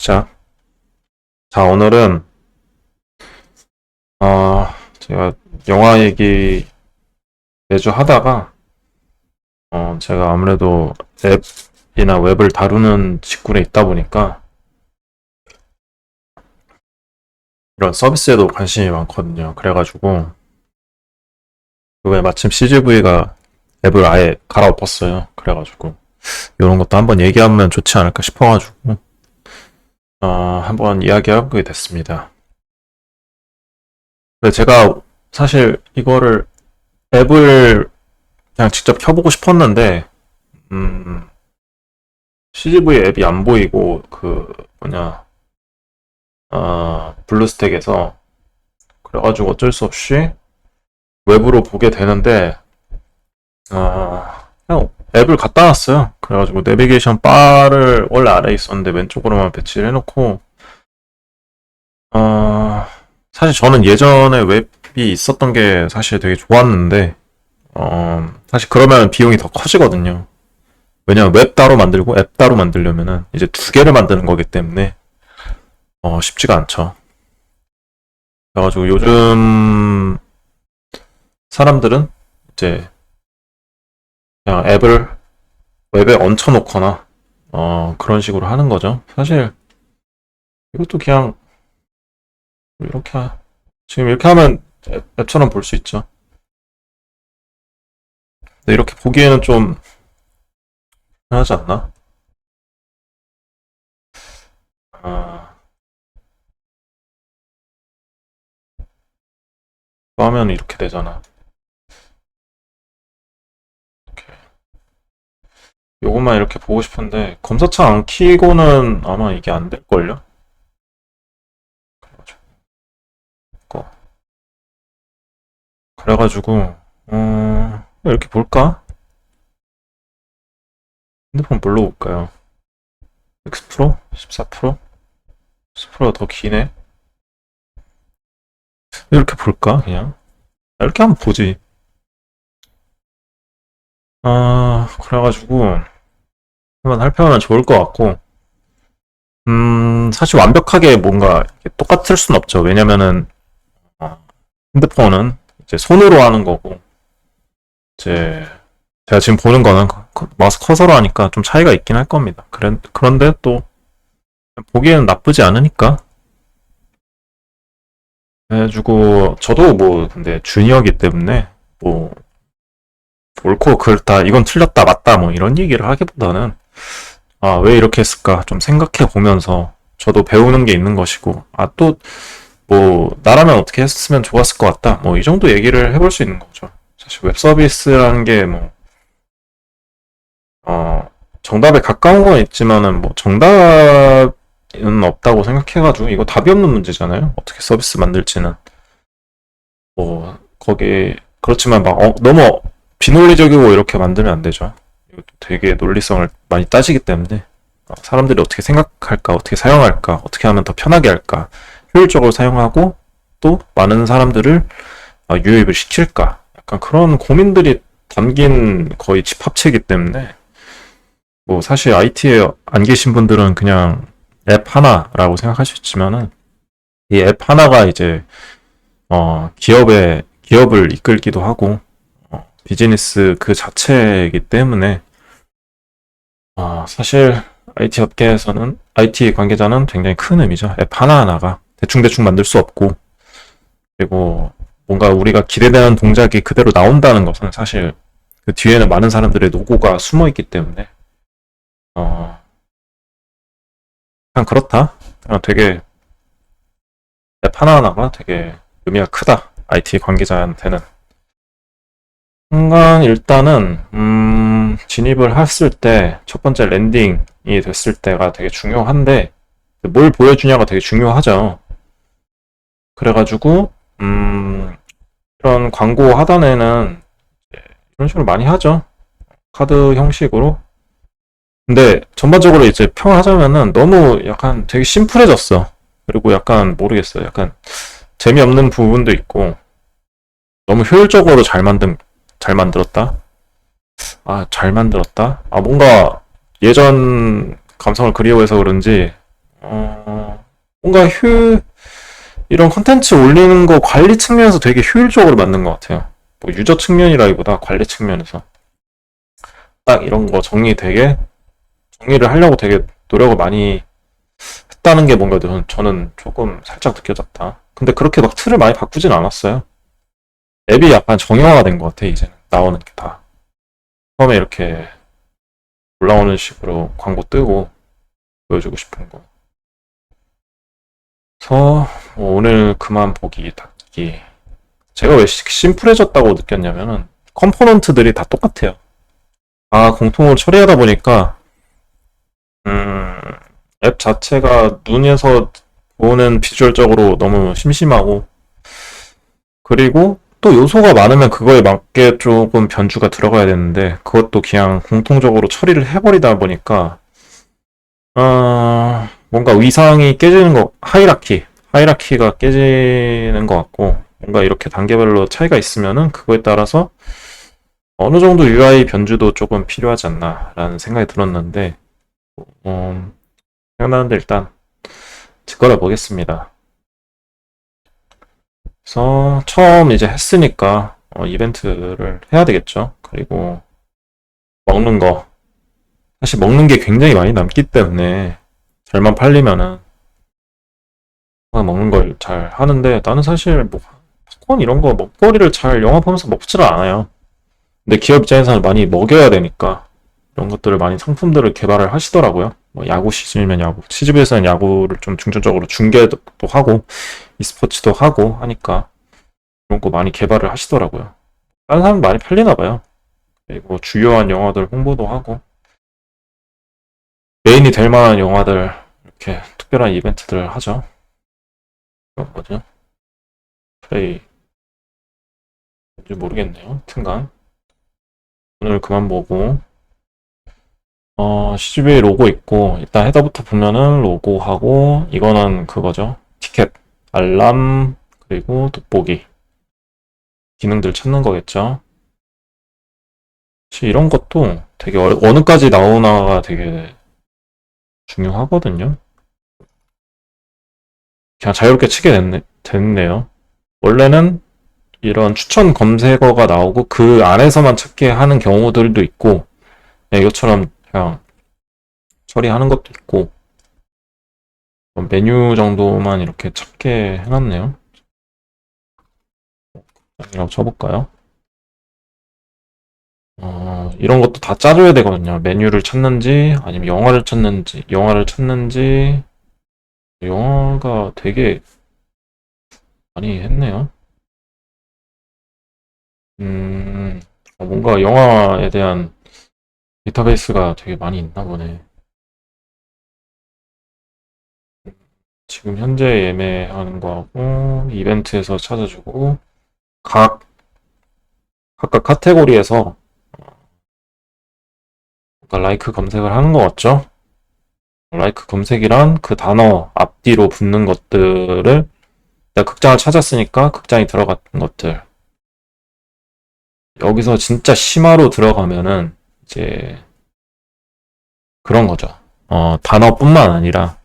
자, 오늘은 제가 영화 얘기 매주 하다가 제가 아무래도 앱이나 웹을 다루는 직군에 있다 보니까 이런 서비스에도 관심이 많거든요. 그래가지고 이번에 마침 CGV가 앱을 아예 갈아엎었어요. 그래가지고 이런 것도 한번 얘기하면 좋지 않을까 싶어가지고 한번 이야기하게 됐습니다. 근데 제가 사실 이거를 앱을 그냥 직접 켜보고 싶었는데 CGV 앱이 안 보이고 그 뭐냐 블루스택에서 그래가지고 어쩔 수 없이 웹으로 보게 되는데 그냥 앱을 갖다 놨어요. 그래가지고 내비게이션 바를 원래 아래에 있었는데 왼쪽으로만 배치를 해놓고 사실 저는 예전에 웹이 있었던 게 사실 되게 좋았는데 사실 그러면 비용이 더 커지거든요. 왜냐면 웹 따로 만들고 앱 따로 만들려면은 이제 두 개를 만드는 거기 때문에 쉽지가 않죠. 그래가지고 요즘 사람들은 이제 그냥 앱을 웹에 얹혀놓거나 그런 식으로 하는 거죠. 사실 이것도 그냥 이렇게 지금 이렇게 하면 앱처럼 볼 수 있죠. 근데 이렇게 보기에는 좀 편하지 않나? 아, 또 하면 이렇게 되잖아. 이렇게. 요것만 이렇게 보고 싶은데 검사창 안 키고는 아마 이게 안 될걸요? 거. 그래가지고 이렇게 볼까? 핸드폰 뭘로 볼까요? X 프로? 14%? 10%가 더 기네? 이렇게 볼까 그냥? 이렇게 한번 보지. 그래가지고 한번 살펴보면 좋을 것 같고 사실 완벽하게 뭔가 똑같을 순 없죠. 왜냐면은 핸드폰은 이제 손으로 하는 거고 이제 제가 지금 보는 거는 마우스 커서로 하니까 좀 차이가 있긴 할 겁니다. 그런데 또 보기에는 나쁘지 않으니까 그래가지고 저도 뭐 근데 주니어기 때문에 뭐 옳고 그렇다 이건 틀렸다 맞다 뭐 이런 얘기를 하기보다는 왜 이렇게 했을까 좀 생각해 보면서 저도 배우는 게 있는 것이고 또 뭐 나라면 어떻게 했으면 좋았을 것 같다 뭐 이 정도 얘기를 해볼 수 있는 거죠. 사실 웹 서비스라는 게 뭐 정답에 가까운 건 있지만은 뭐 정답은 없다고 생각해가지고 이거 답이 없는 문제잖아요. 어떻게 서비스 만들지는 뭐 거기 그렇지만 막 너무 비논리적이고 이렇게 만들면 안 되죠. 이것도 되게 논리성을 많이 따지기 때문에 사람들이 어떻게 생각할까, 어떻게 사용할까, 어떻게 하면 더 편하게 할까, 효율적으로 사용하고 또 많은 사람들을 유입을 시킬까, 약간 그런 고민들이 담긴 거의 집합체이기 때문에 뭐 사실 IT에 안 계신 분들은 그냥 앱 하나라고 생각할 수 있지만은 이 앱 하나가 이제 기업을 이끌기도 하고 비즈니스 그 자체이기 때문에 사실 IT 업계에서는 IT 관계자는 굉장히 큰 의미죠. 앱 하나하나가 대충대충 만들 수 없고 그리고 뭔가 우리가 기대되는 동작이 그대로 나온다는 것은 사실 그 뒤에는 많은 사람들의 노고가 숨어 있기 때문에 그냥 그렇다. 그냥 되게 앱 하나하나가 되게 의미가 크다. IT 관계자한테는. 순간 일단은 진입을 했을 때 첫 번째 랜딩이 됐을 때가 되게 중요한데 뭘 보여주냐가 되게 중요하죠. 그래가지고 이런 광고 하단에는 이런 식으로 많이 하죠. 카드 형식으로. 근데 전반적으로 이제 평하자면은 너무 약간 되게 심플해졌어. 그리고 약간 모르겠어요. 약간 재미없는 부분도 있고 너무 효율적으로 잘 만들었다. 잘 만들었다. 뭔가 예전 감성을 그리워해서 그런지 뭔가 이런 컨텐츠 올리는 거 관리 측면에서 되게 효율적으로 만든 것 같아요. 뭐 유저 측면이라기보다 관리 측면에서. 딱 이런 거 정리를 하려고 되게 노력을 많이 했다는 게 뭔가 저는 조금 살짝 느껴졌다. 근데 그렇게 막 틀을 많이 바꾸진 않았어요. 앱이 약간 정형화된 것 같아, 이제는. 나오는 게 다. 처음에 이렇게 올라오는 식으로 광고 뜨고 보여주고 싶은 거. 그래서 뭐 오늘 그만 보기 닫기. 제가 왜 심플해졌다고 느꼈냐면은 컴포넌트들이 다 똑같아요. 다 공통으로 처리하다 보니까 음, 앱 자체가 눈에서 보는 비주얼적으로 너무 심심하고 그리고 또 요소가 많으면 그거에 맞게 조금 변주가 들어가야 되는데 그것도 그냥 공통적으로 처리를 해버리다 보니까 뭔가 위상이 깨지는 하이라키가 깨지는 것 같고 뭔가 이렇게 단계별로 차이가 있으면은 그거에 따라서 어느 정도 UI 변주도 조금 필요하지 않나라는 생각이 들었는데 음, 생각나는데 일단 직관해 보겠습니다. 그래서 처음 이제 했으니까 이벤트를 해야 되겠죠. 그리고 먹는 거 사실 먹는 게 굉장히 많이 남기 때문에 잘만 팔리면은 먹는 걸 잘 하는데 나는 사실 뭐 팝콘 이런 거 먹거리를 잘 영화 보면서 먹지를 않아요. 근데 기업 입장에서는 많이 먹여야 되니까 이런 것들을 많이 상품들을 개발을 하시더라고요. 뭐 야구 시즌이면 야구, CGV에서는 야구를 좀 중점적으로 중계도 하고 e스포츠도 하고 하니까 그런 거 많이 개발을 하시더라고요. 다른 사람 많이 팔리나 봐요. 그리고 주요한 영화들 홍보도 하고 메인이 될 만한 영화들 이렇게 특별한 이벤트들을 하죠. 그런 거죠. 플레이 뭔지 모르겠네요. 하여튼간 오늘 그만 보고 CGV 로고 있고 일단 헤더부터 보면은 로고하고 이거는 그거죠. 티켓, 알람 그리고 돋보기 기능들 찾는 거겠죠. 사실 이런 것도 되게 어느까지 나오나가 되게 중요하거든요. 그냥 자유롭게 치게 됐네요. 원래는 이런 추천 검색어가 나오고 그 안에서만 찾게 하는 경우들도 있고 그냥 이것처럼 그냥 처리하는 것도 있고 메뉴 정도만 이렇게 찾게 해놨네요. 이라고 쳐볼까요? 이런 것도 다 짜줘야 되거든요. 메뉴를 찾는지 아니면 영화를 찾는지 영화가 되게 많이 했네요. 음, 뭔가 영화에 대한 데이터베이스가 되게 많이 있나 보네. 지금 현재 예매하는 거하고 이벤트에서 찾아주고 각 각각 카테고리에서 라이크 검색을 하는 것 같죠? 라이크 검색이란 그 단어 앞뒤로 붙는 것들을 내가 극장을 찾았으니까 극장이 들어간 것들 여기서 진짜 심화로 들어가면은 이제 그런 거죠. 단어뿐만 아니라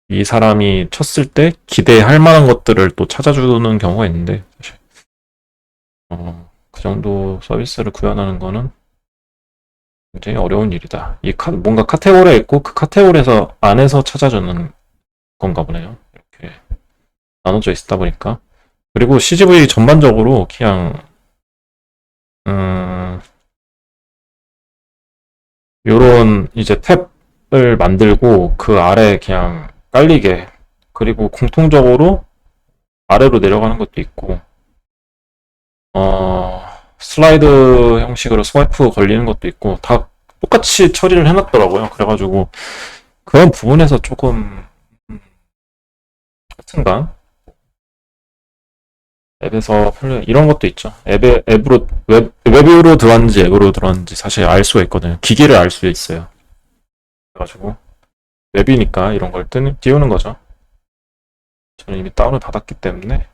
이 사람이 쳤을 때 기대할 만한 것들을 또 찾아주는 경우가 있는데 사실 그 정도 서비스를 구현하는 거는 굉장히 어려운 일이다. 뭔가 카테고리가 있고 그 카테고리에서 안에서 찾아주는 건가 보네요. 이렇게 나눠져 있다 보니까. 그리고 CGV 전반적으로 그냥 음, 요런 이제 탭을 만들고 그 아래 그냥 깔리게 그리고 공통적으로 아래로 내려가는 것도 있고 어, 슬라이드 형식으로 스와이프 걸리는 것도 있고 다 똑같이 처리를 해놨더라고요. 그래가지고 그런 부분에서 조금 하여튼간 앱에서 이런 것도 있죠. 웹으로 들어왔는지 앱으로 들어왔는지 사실 알 수가 있거든요. 기기를 알 수 있어요. 그래가지고 웹이니까 이런 걸 띄우는 거죠. 저는 이미 다운을 받았기 때문에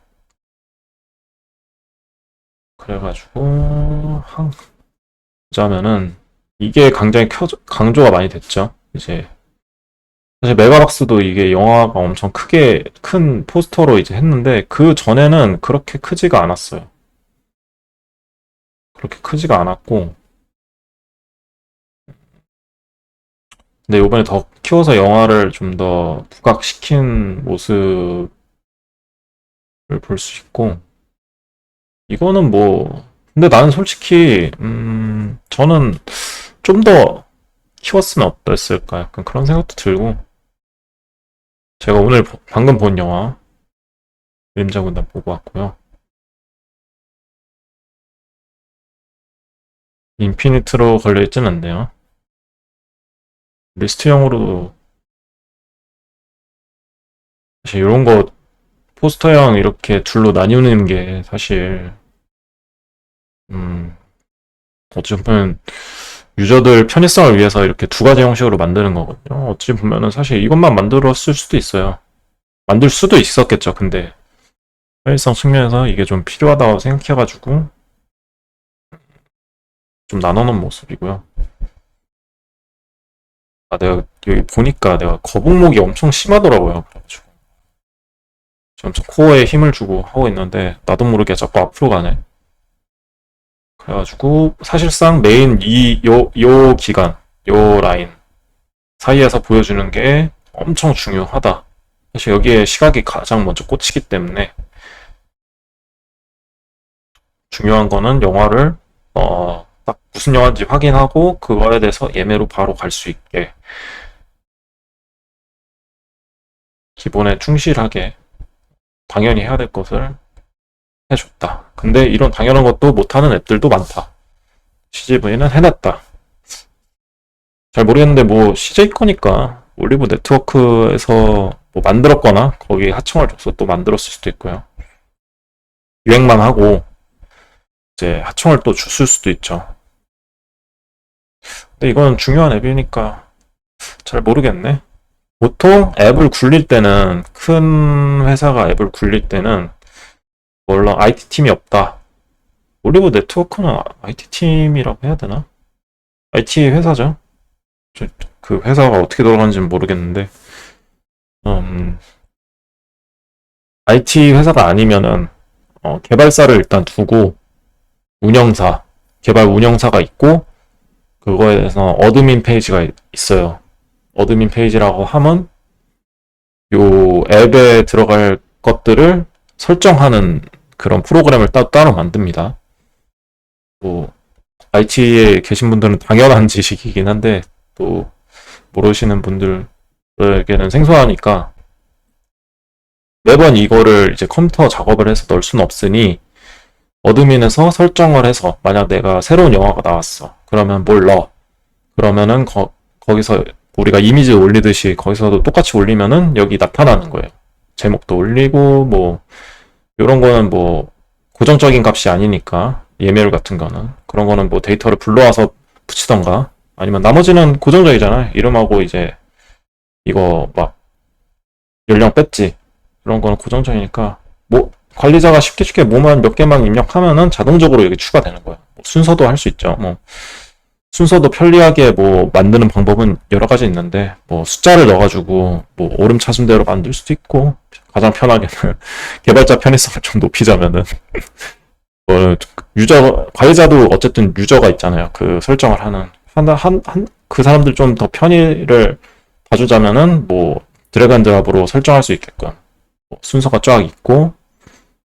그래가지고 보자면은 이게 굉장히 강조가 많이 됐죠. 이제 사실 메가박스도 이게 영화가 엄청 크게 큰 포스터로 이제 했는데 그 전에는 그렇게 크지가 않았어요. 그렇게 크지가 않았고 근데 이번에 더 키워서 영화를 좀 더 부각시킨 모습을 볼 수 있고 이거는 뭐 근데 나는 솔직히 저는 좀 더 키웠으면 어땠을까 약간 그런 생각도 들고 제가 오늘 방금 본 영화 그림자 군단 보고 왔고요. 인피니트로 걸려있진 않네요. 리스트형으로도 사실 이런 거 포스터형 이렇게 둘로 나뉘는 게 사실 음 어찌 보면 유저들 편의성을 위해서 이렇게 두 가지 형식으로 만드는 거거든요. 어찌 보면은 사실 이것만 만들었을 수도 있어요. 만들 수도 있었겠죠. 근데 편의성 측면에서 이게 좀 필요하다고 생각해가지고 좀 나눠놓은 모습이고요. 아, 내가 여기 보니까 내가 거북목이 엄청 심하더라고요. 그래가지고 지금 엄청 코어에 힘을 주고 하고 있는데 나도 모르게 자꾸 앞으로 가네. 그래가지고 사실상 메인 요 기간, 요 라인 사이에서 보여주는 게 엄청 중요하다. 사실 여기에 시각이 가장 먼저 꽂히기 때문에 중요한 거는 영화를 딱 무슨 영화인지 확인하고 그거에 대해서 예매로 바로 갈 수 있게 기본에 충실하게 당연히 해야 될 것을 해줬다. 근데 이런 당연한 것도 못하는 앱들도 많다. CGV는 해냈다. 잘 모르겠는데 뭐 CJ 거니까 올리브 네트워크에서 뭐 만들었거나 거기 하청을 줘서 또 만들었을 수도 있고요. 유행만 하고 이제 하청을 또 줬을 수도 있죠. 근데 이건 중요한 앱이니까 잘 모르겠네. 보통 앱을 굴릴 때는 큰 회사가 앱을 굴릴 때는 물론 IT 팀이 없다. 올리브 네트워크는 IT 팀이라고 해야 되나? IT 회사죠. 그 회사가 어떻게 돌아가는지는 모르겠는데 음, IT 회사가 아니면은 개발사를 일단 두고 운영사, 개발 운영사가 있고 그거에 대해서 어드민 페이지가 있어요. 어드민 페이지라고 하면 요 앱에 들어갈 것들을 설정하는 그런 프로그램을 따로 만듭니다. 뭐 IT에 계신 분들은 당연한 지식이긴 한데 또 모르시는 분들에게는 생소하니까 매번 이거를 이제 컴퓨터 작업을 해서 넣을 수는 없으니 어드민에서 설정을 해서 만약 내가 새로운 영화가 나왔어. 그러면 뭘 넣어. 그러면은 거기서 우리가 이미지 올리듯이 거기서도 똑같이 올리면은 여기 나타나는 거예요. 제목도 올리고 뭐 이런 거는 뭐 고정적인 값이 아니니까 예매율 같은 거는 그런 거는 뭐 데이터를 불러와서 붙이던가 아니면 나머지는 고정적이잖아요. 이름하고 이제 이거 막 연령 뺐지 이런 거는 고정적이니까 뭐 관리자가 쉽게 뭐만 몇 개만 입력하면은 자동적으로 여기 추가되는 거예요. 뭐 순서도 할 수 있죠. 뭐 순서도 편리하게 뭐 만드는 방법은 여러 가지 있는데 뭐 숫자를 넣어가지고 뭐 오름차순대로 만들 수도 있고 가장 편하게는 개발자 편의성을 좀 높이자면은 유저 관리자도 어쨌든 유저가 있잖아요. 그 설정을 하는 그 사람들 좀 더 편의를 봐주자면은 뭐 드래그 앤 드랍으로 설정할 수 있게끔 뭐 순서가 쫙 있고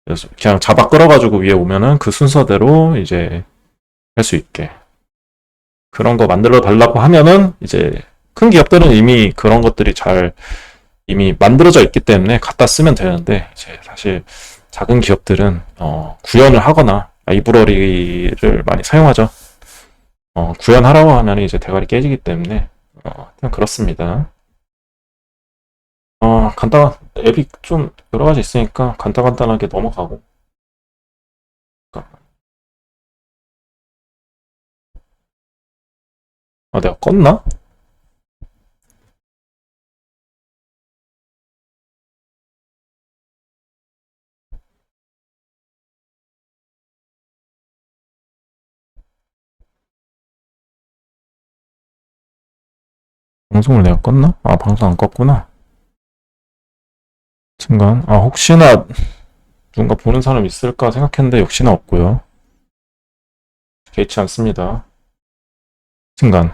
그래서 그냥 자바 끌어가지고 위에 오면은 그 순서대로 이제 할 수 있게 그런 거 만들어 달라고 하면은 이제 큰 기업들은 이미 그런 것들이 잘 이미 만들어져 있기 때문에 갖다 쓰면 되는데 이제 사실 작은 기업들은 구현을 하거나 라이브러리를 많이 사용하죠. 구현하라고 하면 이제 대가리 깨지기 때문에 그냥 그렇습니다. 간단 앱이 좀 여러 가지 있으니까 간단하게 넘어가고. 내가 껐나? 방송을 내가 껐나? 아, 방송 안 껐구나. 순간, 혹시나 누군가 보는 사람 있을까 생각했는데 역시나 없고요. 개의치 않습니다. 순간.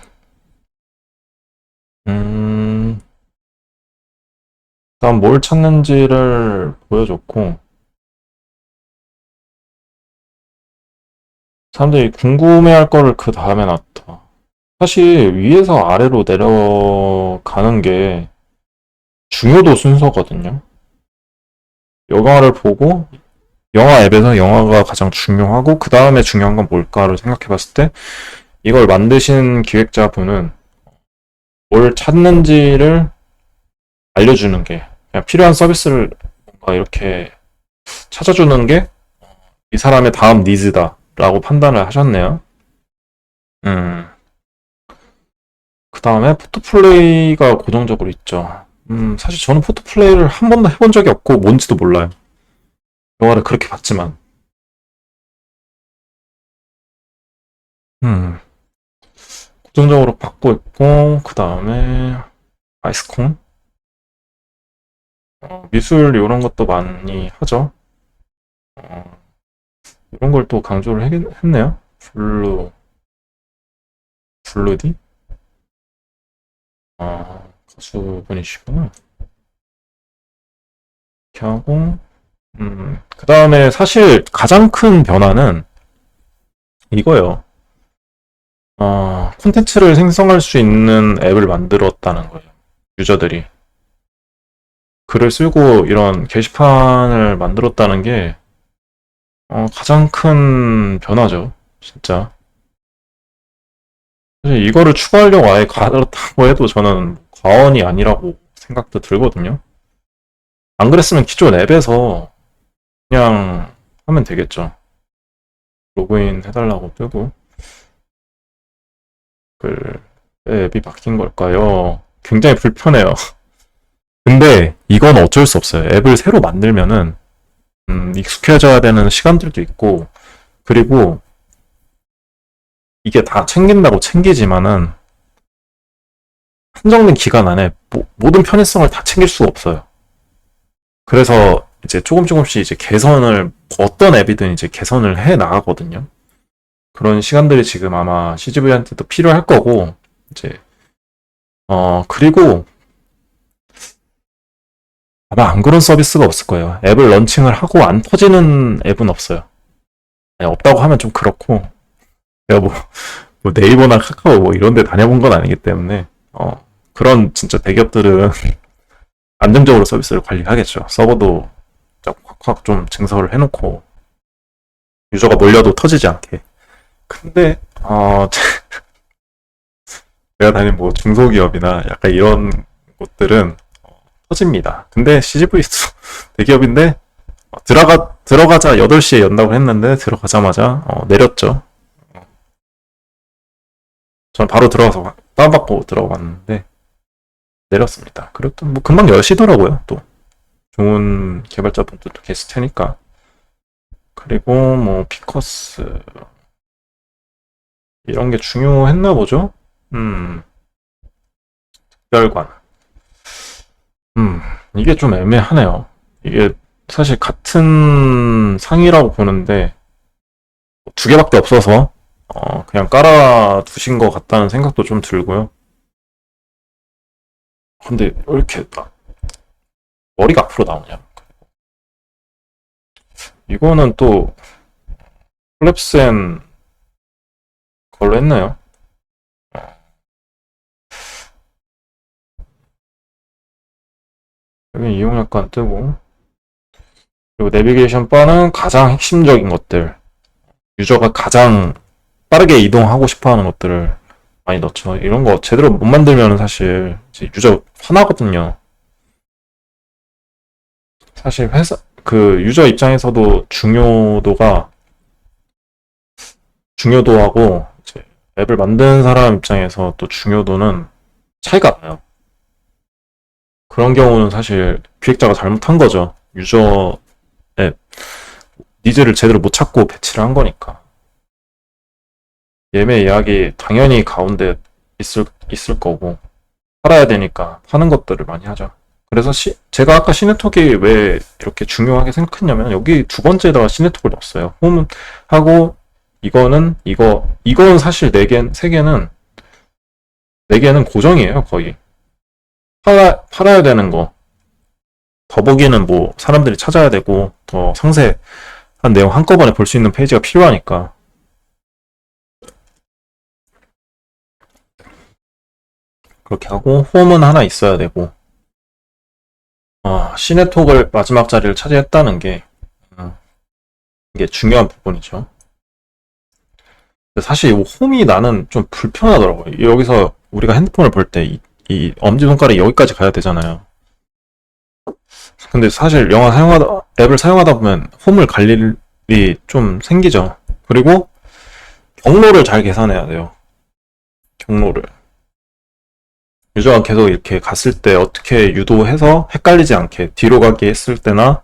다음 뭘 찾는지를 보여줬고, 사람들이 궁금해할 거를 그 다음에 놨다. 사실 위에서 아래로 내려가는 게 중요도 순서거든요. 영화를 보고 영화 앱에서 영화가 가장 중요하고 그 다음에 중요한 건 뭘까를 생각해 봤을 때 이걸 만드신 기획자분은 뭘 찾는지를 알려주는 게 그냥 필요한 서비스를 뭔가 이렇게 찾아주는 게 이 사람의 다음 니즈다라고 판단을 하셨네요. 음, 그 다음에 포토플레이가 고정적으로 있죠. 사실 저는 포토플레이를 한 번도 해본 적이 없고 뭔지도 몰라요. 영화를 그렇게 봤지만. 음, 고정적으로 받고 있고, 그 다음에 아이스콘? 미술 이런 것도 많이 하죠. 어, 이런 걸 또 강조를 했네요. 블루디? 가수분이시구나. 이렇게 하고, 그 다음에 사실 가장 큰 변화는 이거예요. 콘텐츠를 생성할 수 있는 앱을 만들었다는 거예요. 유저들이. 글을 쓰고 이런 게시판을 만들었다는 게 가장 큰 변화죠. 진짜. 사실 이거를 추가하려고 아예 가졌다고 해도 저는 과언이 아니라고 생각도 들거든요. 안 그랬으면 기존 앱에서 그냥 하면 되겠죠. 로그인 해달라고 뜨고 왜 앱이 바뀐 걸까요? 굉장히 불편해요. 근데 이건 어쩔 수 없어요. 앱을 새로 만들면은 익숙해져야 되는 시간들도 있고 그리고 이게 다 챙긴다고 챙기지만은 한정된 기간 안에 모든 편의성을 다 챙길 수가 없어요. 그래서 이제 조금씩 이제 개선을 어떤 앱이든 이제 개선을 해 나가거든요. 그런 시간들이 지금 아마 CGV한테도 필요할 거고 이제 그리고 아마 안 그런 서비스가 없을 거예요. 앱을 런칭을 하고 안 터지는 앱은 없어요. 아니, 없다고 하면 좀 그렇고 내가 뭐 네이버나 카카오 뭐 이런 데 다녀본 건 아니기 때문에 그런 진짜 대기업들은 안정적으로 서비스를 관리하겠죠. 서버도 확확 좀 증설을 해놓고 유저가 몰려도 터지지 않게. 근데 내가 다닌 뭐 중소기업이나 약간 이런 곳들은 터집니다. 근데 CGV도 대기업인데 들어가자 8시에 연다고 했는데 들어가자마자 내렸죠. 저는 바로 들어가서 다운받고 들어갔는데 내렸습니다. 그리고 또 뭐 금방 여시더라고요. 또 좋은 개발자분들도 계실 테니까. 그리고 뭐 피커스 이런 게 중요했나 보죠. 특별관. 이게 좀 애매하네요. 이게 사실 같은 상이라고 보는데 두 개밖에 없어서 그냥 깔아 두신 것 같다는 생각도 좀 들고요. 근데 왜 이렇게 머리가 앞으로 나오냐? 이거는 또 콜랩스앤 걸로 했나요? 여기 이용 약관 뜨고 그리고 내비게이션 바는 가장 핵심적인 것들 유저가 가장 빠르게 이동하고 싶어하는 것들을 많이 넣죠. 이런 거 제대로 못 만들면 사실 이제 유저 화나거든요. 사실 회사 그 유저 입장에서도 중요도하고 이제 앱을 만드는 사람 입장에서 또 중요도는 차이가 나요. 그런 경우는 사실 기획자가 잘못한 거죠. 유저 앱 니즈를 제대로 못 찾고 배치를 한 거니까. 예매 예약이 당연히 가운데 있을 거고 팔아야 되니까 파는 것들을 많이 하죠. 그래서 제가 아까 시네톡이 왜 이렇게 중요하게 생각했냐면 여기 두 번째에다가 시네톡을 넣었어요. 홈하고 이건 사실 네 개는 고정이에요, 거의. 팔아야 되는 거. 더보기는 뭐 사람들이 찾아야 되고 더 상세한 내용 한꺼번에 볼 수 있는 페이지가 필요하니까. 그렇게 하고 홈은 하나 있어야 되고 시네톡을 마지막 자리를 차지했다는 게 이게 중요한 부분이죠. 근데 사실 이 홈이 나는 좀 불편하더라고요. 여기서 우리가 핸드폰을 볼 때 이 엄지손가락이 여기까지 가야 되잖아요. 근데 사실 앱을 사용하다 보면 홈을 갈 일이 좀 생기죠. 그리고 경로를 잘 계산해야 돼요. 경로를. 유저가 계속 이렇게 갔을 때 어떻게 유도해서 헷갈리지 않게 뒤로 가기 했을 때나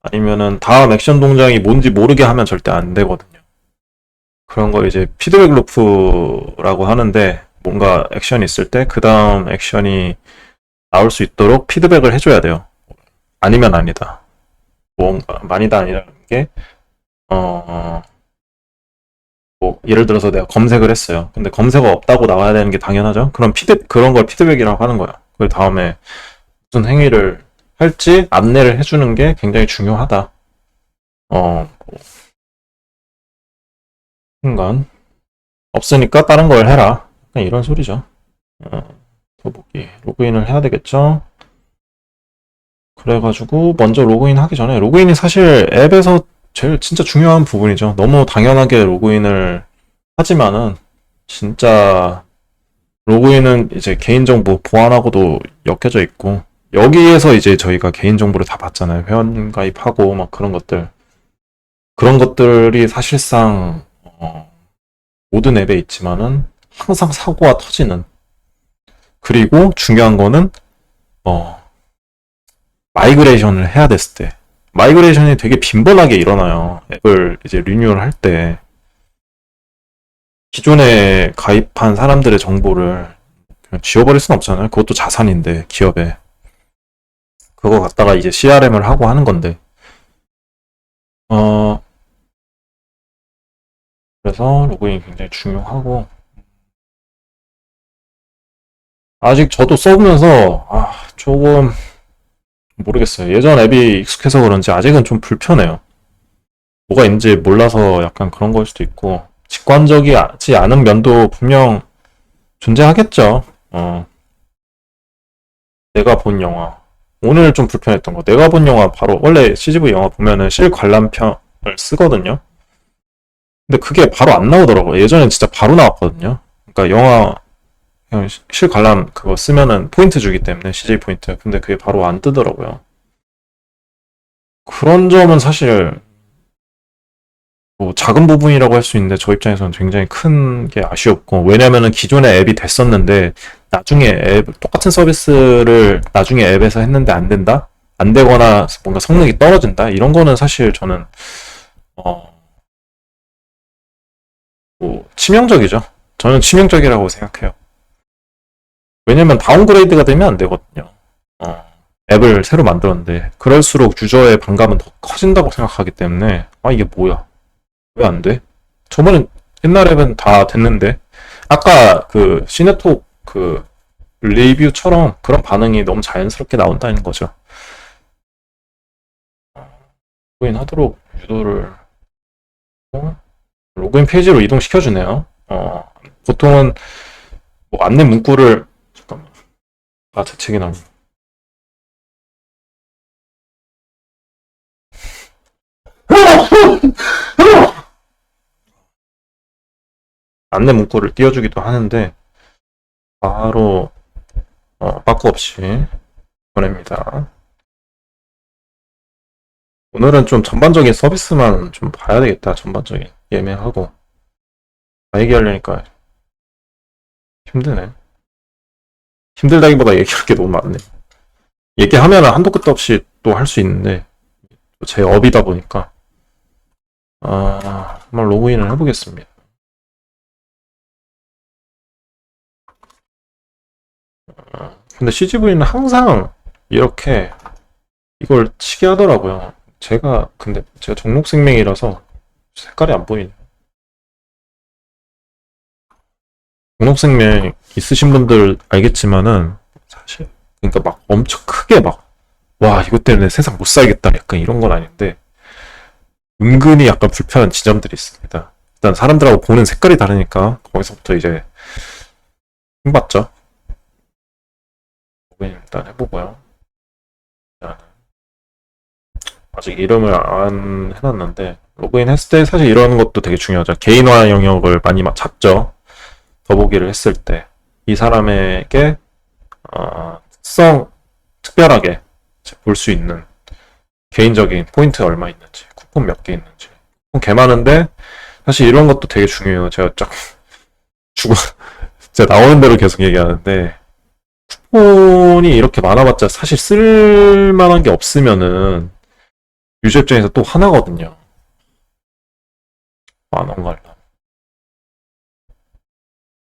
아니면은 다음 액션 동작이 뭔지 모르게 하면 절대 안 되거든요. 그런 거 이제 피드백 루프라고 하는데 뭔가 액션이 있을 때 그 다음 액션이 나올 수 있도록 피드백을 해줘야 돼요. 아니면 아니다. 뭔가 아니다 아니라는 게 뭐 예를 들어서 내가 검색을 했어요. 근데 검색어 없다고 나와야 되는 게 당연하죠. 그런 걸 피드백이라고 하는 거야. 그 다음에 무슨 행위를 할지 안내를 해주는 게 굉장히 중요하다. 순간 없으니까 다른 걸 해라. 그냥 이런 소리죠. 더보기 로그인을 해야 되겠죠. 그래가지고 먼저 로그인 하기 전에 로그인이 사실 앱에서 제일 진짜 중요한 부분이죠. 너무 당연하게 로그인을 하지만은 진짜 로그인은 이제 개인정보 보안하고도 엮여져 있고 여기에서 이제 저희가 개인정보를 다 받잖아요. 회원 가입하고 막 그런 것들이 사실상 모든 앱에 있지만은 항상 사고가 터지는. 그리고 중요한 거는 마이그레이션을 해야 됐을 때 마이그레이션이 되게 빈번하게 일어나요. 앱을 이제 리뉴얼 할 때 기존에 가입한 사람들의 정보를 그냥 지워버릴 순 없잖아요. 그것도 자산인데 기업에 그거 갖다가 이제 CRM을 하고 하는 건데 그래서 로그인이 굉장히 중요하고 아직 저도 써보면서 조금 모르겠어요. 예전 앱이 익숙해서 그런지 아직은 좀 불편해요. 뭐가 있는지 몰라서 약간 그런 걸 수도 있고 직관적이지 않은 면도 분명 존재하겠죠. 내가 본 영화 오늘 좀 불편했던 거 내가 본 영화 바로 원래 CGV 영화 보면은 실관람편을 쓰거든요. 근데 그게 바로 안 나오더라고요. 예전엔 진짜 바로 나왔거든요. 그러니까 영화 그냥 실관람 그거 쓰면은 포인트 주기 때문에 CJ 포인트. 근데 그게 바로 안 뜨더라고요. 그런 점은 사실 뭐 작은 부분이라고 할 수 있는데 저 입장에서는 굉장히 큰 게 아쉬웠고 왜냐면은 기존에 앱이 됐었는데 나중에 똑같은 서비스를 나중에 앱에서 했는데 안 된다? 안 되거나 뭔가 성능이 떨어진다? 이런 거는 사실 저는 뭐 치명적이죠. 저는 치명적이라고 생각해요. 왜냐면 다운그레이드가 되면 안 되거든요. 앱을 새로 만들었는데 그럴수록 유저의 반감은 더 커진다고 생각하기 때문에 이게 뭐야? 왜 안 돼? 저번엔 옛날 앱은 다 됐는데 아까 그 시네톡 그 리뷰처럼 그런 반응이 너무 자연스럽게 나온다는 거죠. 로그인 하도록 유도를 로그인 페이지로 이동시켜주네요. 보통은 뭐 안내 문구를 잠깐만 재채기 나네. 안내 문구를 띄워주기도 하는데 바로 빠꾸 없이 보냅니다. 오늘은 좀 전반적인 서비스만 좀 봐야 되겠다. 전반적인 예매하고 다 얘기하려니까 힘드네. 힘들다기보다 얘기할 게 너무 많네. 얘기하면 한도 끝도 없이 또 할 수 있는데 제 업이다 보니까 한번 로그인을 해보겠습니다. 근데 CGV는 항상 이렇게 이걸 치게 하더라고요. 근데 제가 정록생명이라서 색깔이 안 보이네. 정록생명 있으신 분들 알겠지만은, 사실, 그러니까 막 엄청 크게 와, 이것 때문에 세상 못 살겠다. 약간 이런 건 아닌데, 은근히 약간 불편한 지점들이 있습니다. 일단 사람들하고 보는 색깔이 다르니까, 거기서부터 이제 힘받죠. 로그인 일단 해보고요. 일단 아직 이름을 안 해놨는데, 로그인 했을 때 사실 이런 것도 되게 중요하죠. 개인화 영역을 많이 막 잡죠. 더보기를 했을 때. 이 사람에게, 특성, 특별하게 볼 수 있는 개인적인 포인트 얼마 있는지, 쿠폰 몇 개 있는지. 쿠폰 개 많은데, 사실 이런 것도 되게 중요해요. 제가 쫙 죽어, 제가 나오는 대로 계속 얘기하는데, 쿠폰이 이렇게 많아봤자 사실 쓸만한 게 없으면은, 유저 입장에서 또 하나거든요. 만원 관람.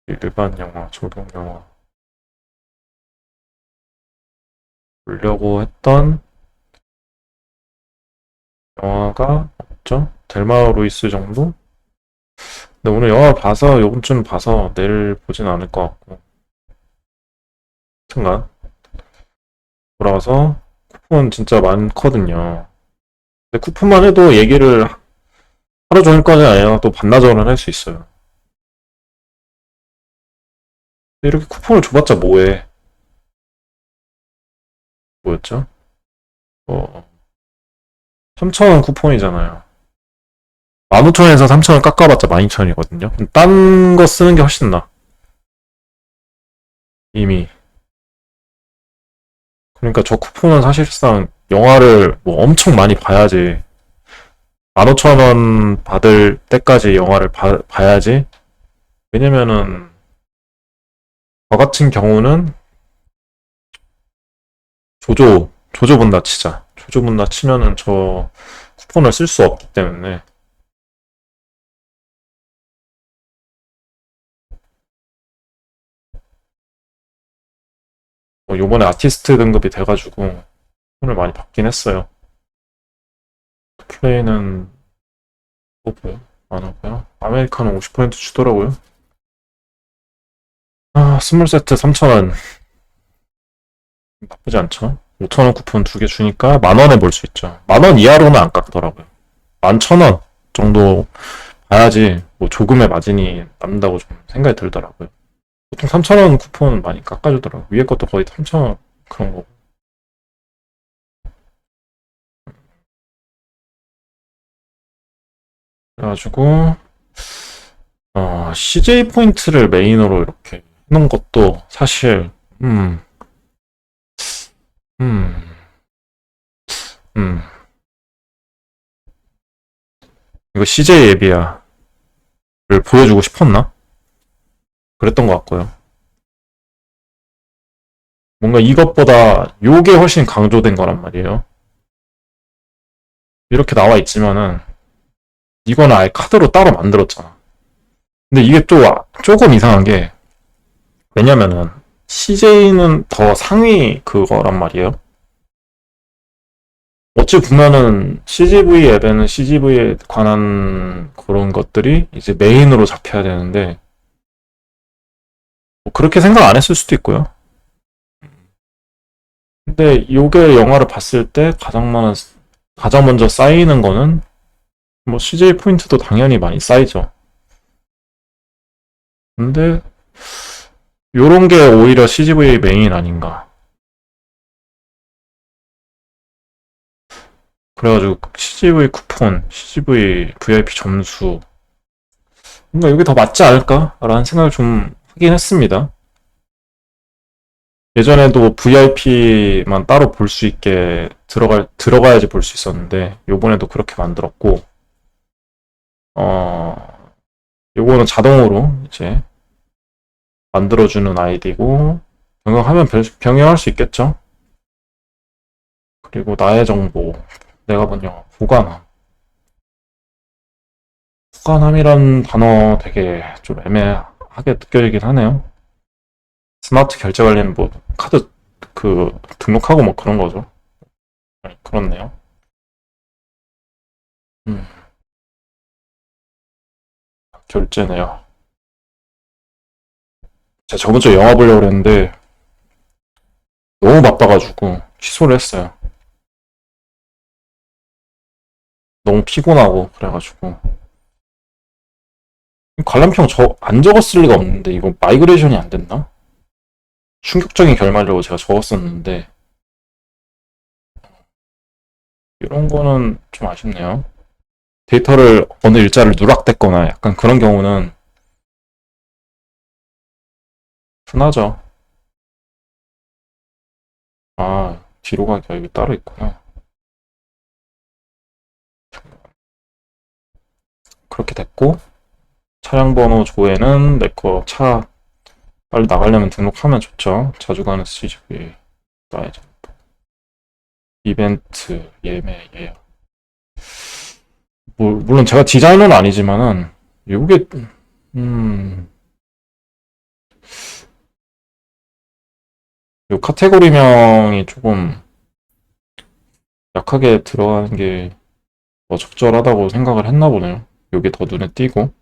일반 영화, 조동 영화. 보려고 했던 영화가 없죠? 델마 루이스 정도? 근데 오늘 영화 봐서, 요번쯤 봐서 내일 보진 않을 것 같고. 하여튼간, 돌아와서 쿠폰 진짜 많거든요. 근데 쿠폰만 해도 얘기를 하루 종일까지 아니라 또 반나절은 할 수 있어요. 근데 이렇게 쿠폰을 줘봤자 뭐해? 뭐였죠? 3,000원 쿠폰이잖아요. 15,000원에서 3,000원 깎아봤자 12,000원이거든요. 딴 거 쓰는 게 훨씬 나. 이미. 그러니까 저 쿠폰은 사실상 영화를 뭐 엄청 많이 봐야지. 15,000원 받을 때까지 영화를 봐야지. 왜냐면은, 저 같은 경우는 조조 본다 치자. 조조 본다 치면은 저 쿠폰을 쓸 수 없기 때문에. 요번에 아티스트 등급이 돼가지고 쿠폰을 많이 받긴 했어요. 플레이는 뭐고요? 안 하고요. 아메리카노 50% 주더라고요. 스몰 세트 3,000원. 나쁘지 않죠? 5,000원 쿠폰 2개 주니까 10,000원에 볼 수 있죠. 10,000원 이하로는 안 깎더라고요. 11,000원 정도 봐야지 뭐 조금의 마진이 남는다고 좀 생각이 들더라고요. 보통 3,000원 쿠폰 많이 깎아주더라고요. 위에 것도 거의 3,000원 그런 거고. 그래가지고 CJ 포인트를 메인으로 이렇게 해놓은 것도 사실 음, 음, 음. 이거 CJ 앱이야를 보여주고 싶었나? 그랬던 것 같고요. 뭔가 이것보다 요게 훨씬 강조된 거란 말이에요. 이렇게 나와 있지만은 이거는 아예 카드로 따로 만들었잖아. 근데 이게 또 조금 이상한 게 왜냐면은 CJ는 더 상위 그거란 말이에요. 어찌 보면은 CGV 앱에는 CGV에 관한 그런 것들이 이제 메인으로 잡혀야 되는데 뭐 그렇게 생각 안 했을 수도 있고요. 근데 요게 영화를 봤을 때 가장 먼저 쌓이는 거는 뭐 CJ 포인트도 당연히 많이 쌓이죠. 근데 요런 게 오히려 CGV 메인 아닌가. 그래가지고 CGV 쿠폰, CGV VIP 점수 뭔가 이게 더 맞지 않을까라는 생각을 좀 하긴 했습니다. 예전에도 VIP만 따로 볼 수 있게 들어가야지 볼 수 있었는데 요번에도 그렇게 만들었고 요거는 자동으로 이제 만들어주는 아이디고 변경하면 변경할 수 있겠죠. 그리고 나의 정보 내가 본 영화 보관함이란 단어 되게 좀 애매하게 느껴지긴 하네요. 스마트 결제 관련 뭐 카드 그 등록하고 뭐 그런 거죠. 네, 그렇네요. 음, 결제네요. 제가 저번 주에 영화 보려고 그랬는데 너무 바빠가지고 취소를 했어요. 너무 피곤하고 그래가지고 관람평 저 안 적었을 리가 없는데 이거 마이그레이션이 안 됐나? 충격적인 결말이라고 제가 적었었는데 이런 거는 좀 아쉽네요. 데이터를 어느 일자를 누락됐거나 약간 그런 경우는 흔하죠. 아, 뒤로 가기가 여기 따로 있구나. 그렇게 됐고 차량 번호 조회는 내 거 차 빨리 나가려면 등록하면 좋죠. 자주 가는 CGV 나야죠. 이벤트 예매 예약. 물론 제가 디자이너는 아니지만은 이게 음, 요 카테고리명이 조금 약하게 들어가는 게 더 적절하다고 생각을 했나 보네요. 요게 더 눈에 띄고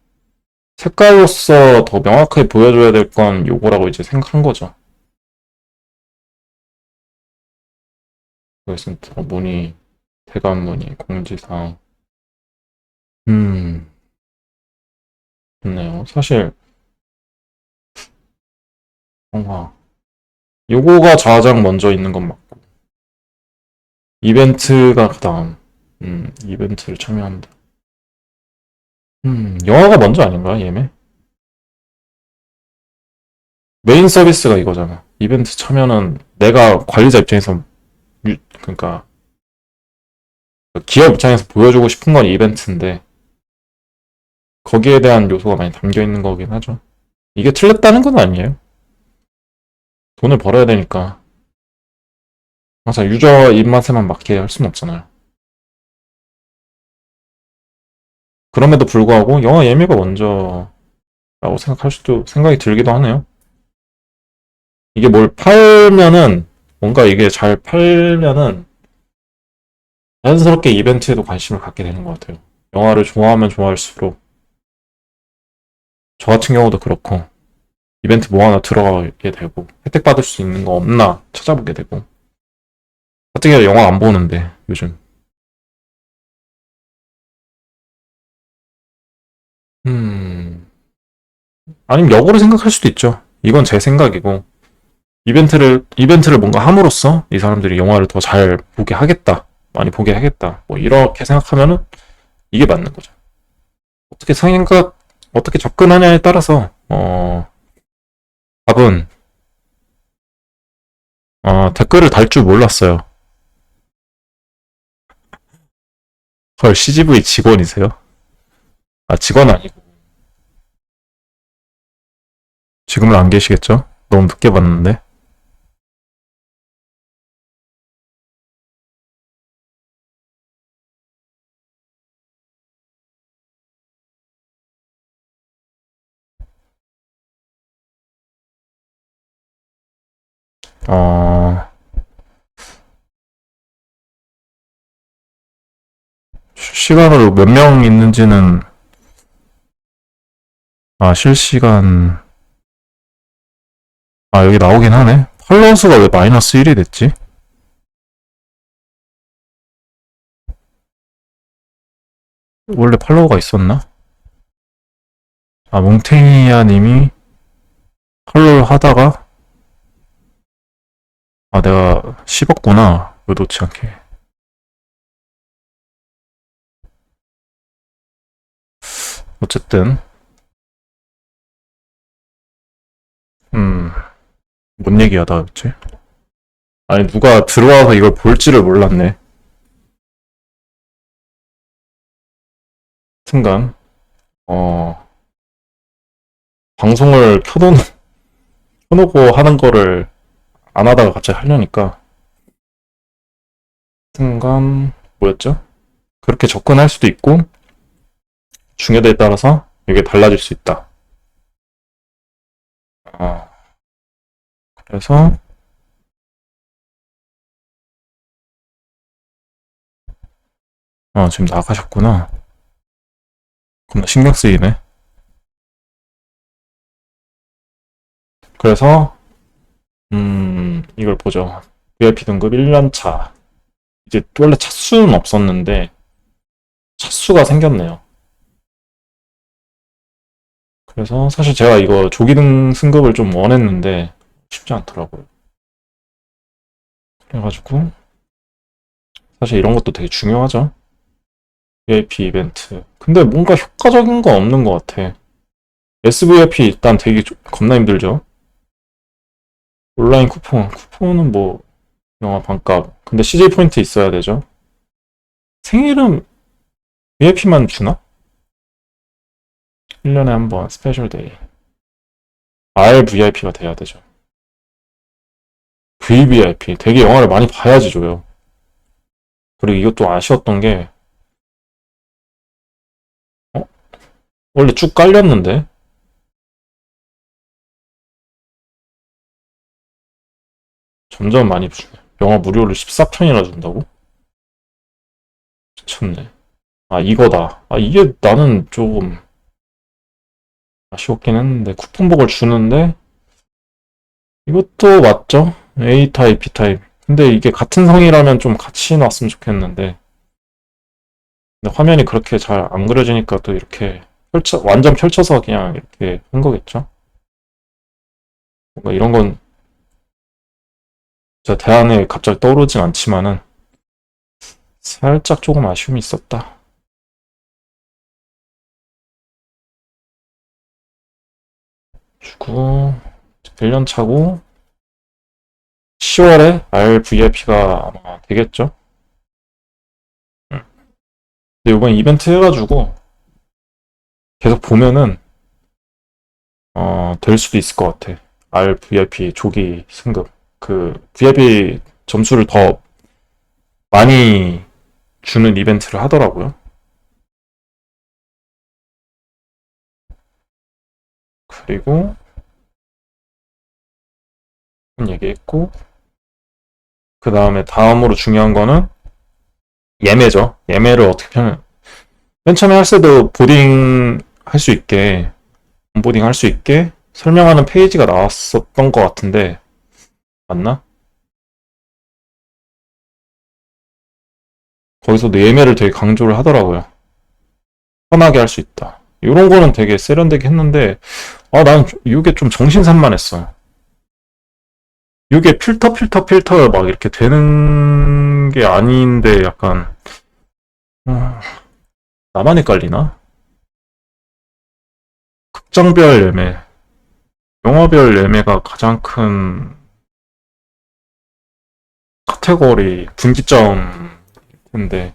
색깔로서 더 명확하게 보여줘야 될 건 요거라고 이제 생각한 거죠. 그래서 문의, 대관 문의, 공지사항. 음, 좋네요. 사실 뭔가 요거가 좌장 먼저 있는 건 맞고 이벤트가 그 다음. 이벤트를 참여한다. 영화가 먼저 아닌가, 예매? 메인 서비스가 이거잖아. 이벤트 참여는 내가 관리자 입장에서, 그러니까, 기업 입장에서 보여주고 싶은 건 이벤트인데, 거기에 대한 요소가 많이 담겨 있는 거긴 하죠. 이게 틀렸다는 건 아니에요. 돈을 벌어야 되니까. 항상 유저 입맛에만 맞게 할 수는 없잖아요. 그럼에도 불구하고, 영화 예매가 먼저라고 생각할 수도, 생각이 들기도 하네요. 이게 뭘 팔면은, 뭔가 이게 잘 팔면은, 자연스럽게 이벤트에도 관심을 갖게 되는 것 같아요. 영화를 좋아하면 좋아할수록 저 같은 경우도 그렇고 이벤트 뭐 하나 들어가게 되고 혜택 받을 수 있는 거 없나 찾아보게 되고 어떻게 영화 안 보는데 요즘 음 아니면 역으로 생각할 수도 있죠. 이건 제 생각이고 이벤트를 뭔가 함으로써 이 사람들이 영화를 더 잘 보게 하겠다 많이 보게 하겠다 뭐 이렇게 생각하면은 이게 맞는 거죠. 어떻게 상인가 어떻게 접근하냐에 따라서 답은 댓글을 달 줄 몰랐어요. 헐, CGV 직원이세요? 아, 직원 아니고. 지금은 안 계시겠죠? 너무 늦게 봤는데. 어, 실시간으로 몇 명 있는지는, 실시간, 여기 나오긴 하네. 팔로워 수가 왜 마이너스 1이 됐지? 원래 팔로워가 있었나? 몽테니아 님이 팔로우를 하다가, 내가 씹었구나. 의도치 않게. 어쨌든, 음, 뭔 얘기하다 였지? 아니, 누가 들어와서 이걸 볼지를 몰랐네. 순간, 어, 방송을 켜놓고 하는 거를 안 하다가 갑자기 하려니까 순간 뭐였죠? 그렇게 접근할 수도 있고 중요도에 따라서 이게 달라질 수 있다. 아, 그래서 지금 나가셨구나. 겁나 신경 쓰이네. 그래서 이걸 보죠. VIP 등급 1년차. 이제 원래 차수는 없었는데 차수가 생겼네요. 그래서 사실 제가 이거 조기등 승급을 좀 원했는데 쉽지 않더라고요. 그래가지고 사실 이런 것도 되게 중요하죠. VIP 이벤트. 근데 뭔가 효과적인 거 없는 것 같아. SVIP 일단 되게 겁나 힘들죠. 온라인 쿠폰은 뭐 영화 반값. 근데 CJ 포인트 있어야 되죠. 생일은 VIP만 주나? 1년에 한 번 스페셜 데이. RVIP가 돼야 되죠. VVIP. 되게 영화를 많이 봐야지 줘요. 그리고 이것도 아쉬웠던 게 어? 원래 쭉 깔렸는데 점점 많이 주네. 영화 무료를 14편이나 준다고? 미쳤네. 아, 이거다. 아, 이게 나는 조금 아쉬웠긴 했는데 쿠폰복을 주는데 이것도 맞죠? A타입, B타입. 근데 이게 같은 성이라면 좀 같이 놨으면 좋겠는데 근데 화면이 그렇게 잘 안 그려지니까 또 이렇게 완전 펼쳐서 그냥 이렇게 한 거겠죠? 뭔가 이런 건 진짜 대안에 갑자기 떠오르진 않지만은 살짝 조금 아쉬움이 있었다. 주고 1년 차고 10월에 RVIP가 아마 되겠죠? 응. 근데 이번 이벤트 해가지고 계속 보면은 될 수도 있을 것 같아. RVIP 조기 승급. 그 VIP 점수를 더 많이 주는 이벤트를 하더라고요. 그리고 얘기했고 그 다음에 다음으로 중요한 거는 예매죠. 예매를 어떻게 하면 맨 처음에 할 때도 보딩 할 수 있게 온보딩 할 수 있게 설명하는 페이지가 나왔었던 것 같은데 맞나? 거기서도 예매를 되게 강조를 하더라고요. 편하게 할 수 있다. 이런 거는 되게 세련되게 했는데 난 이게 좀 정신산만했어. 이게 필터 막 이렇게 되는 게 아닌데 약간 어, 나만 헷갈리나? 극장별 예매, 영화별 예매가 가장 큰 카테고리 분기점인데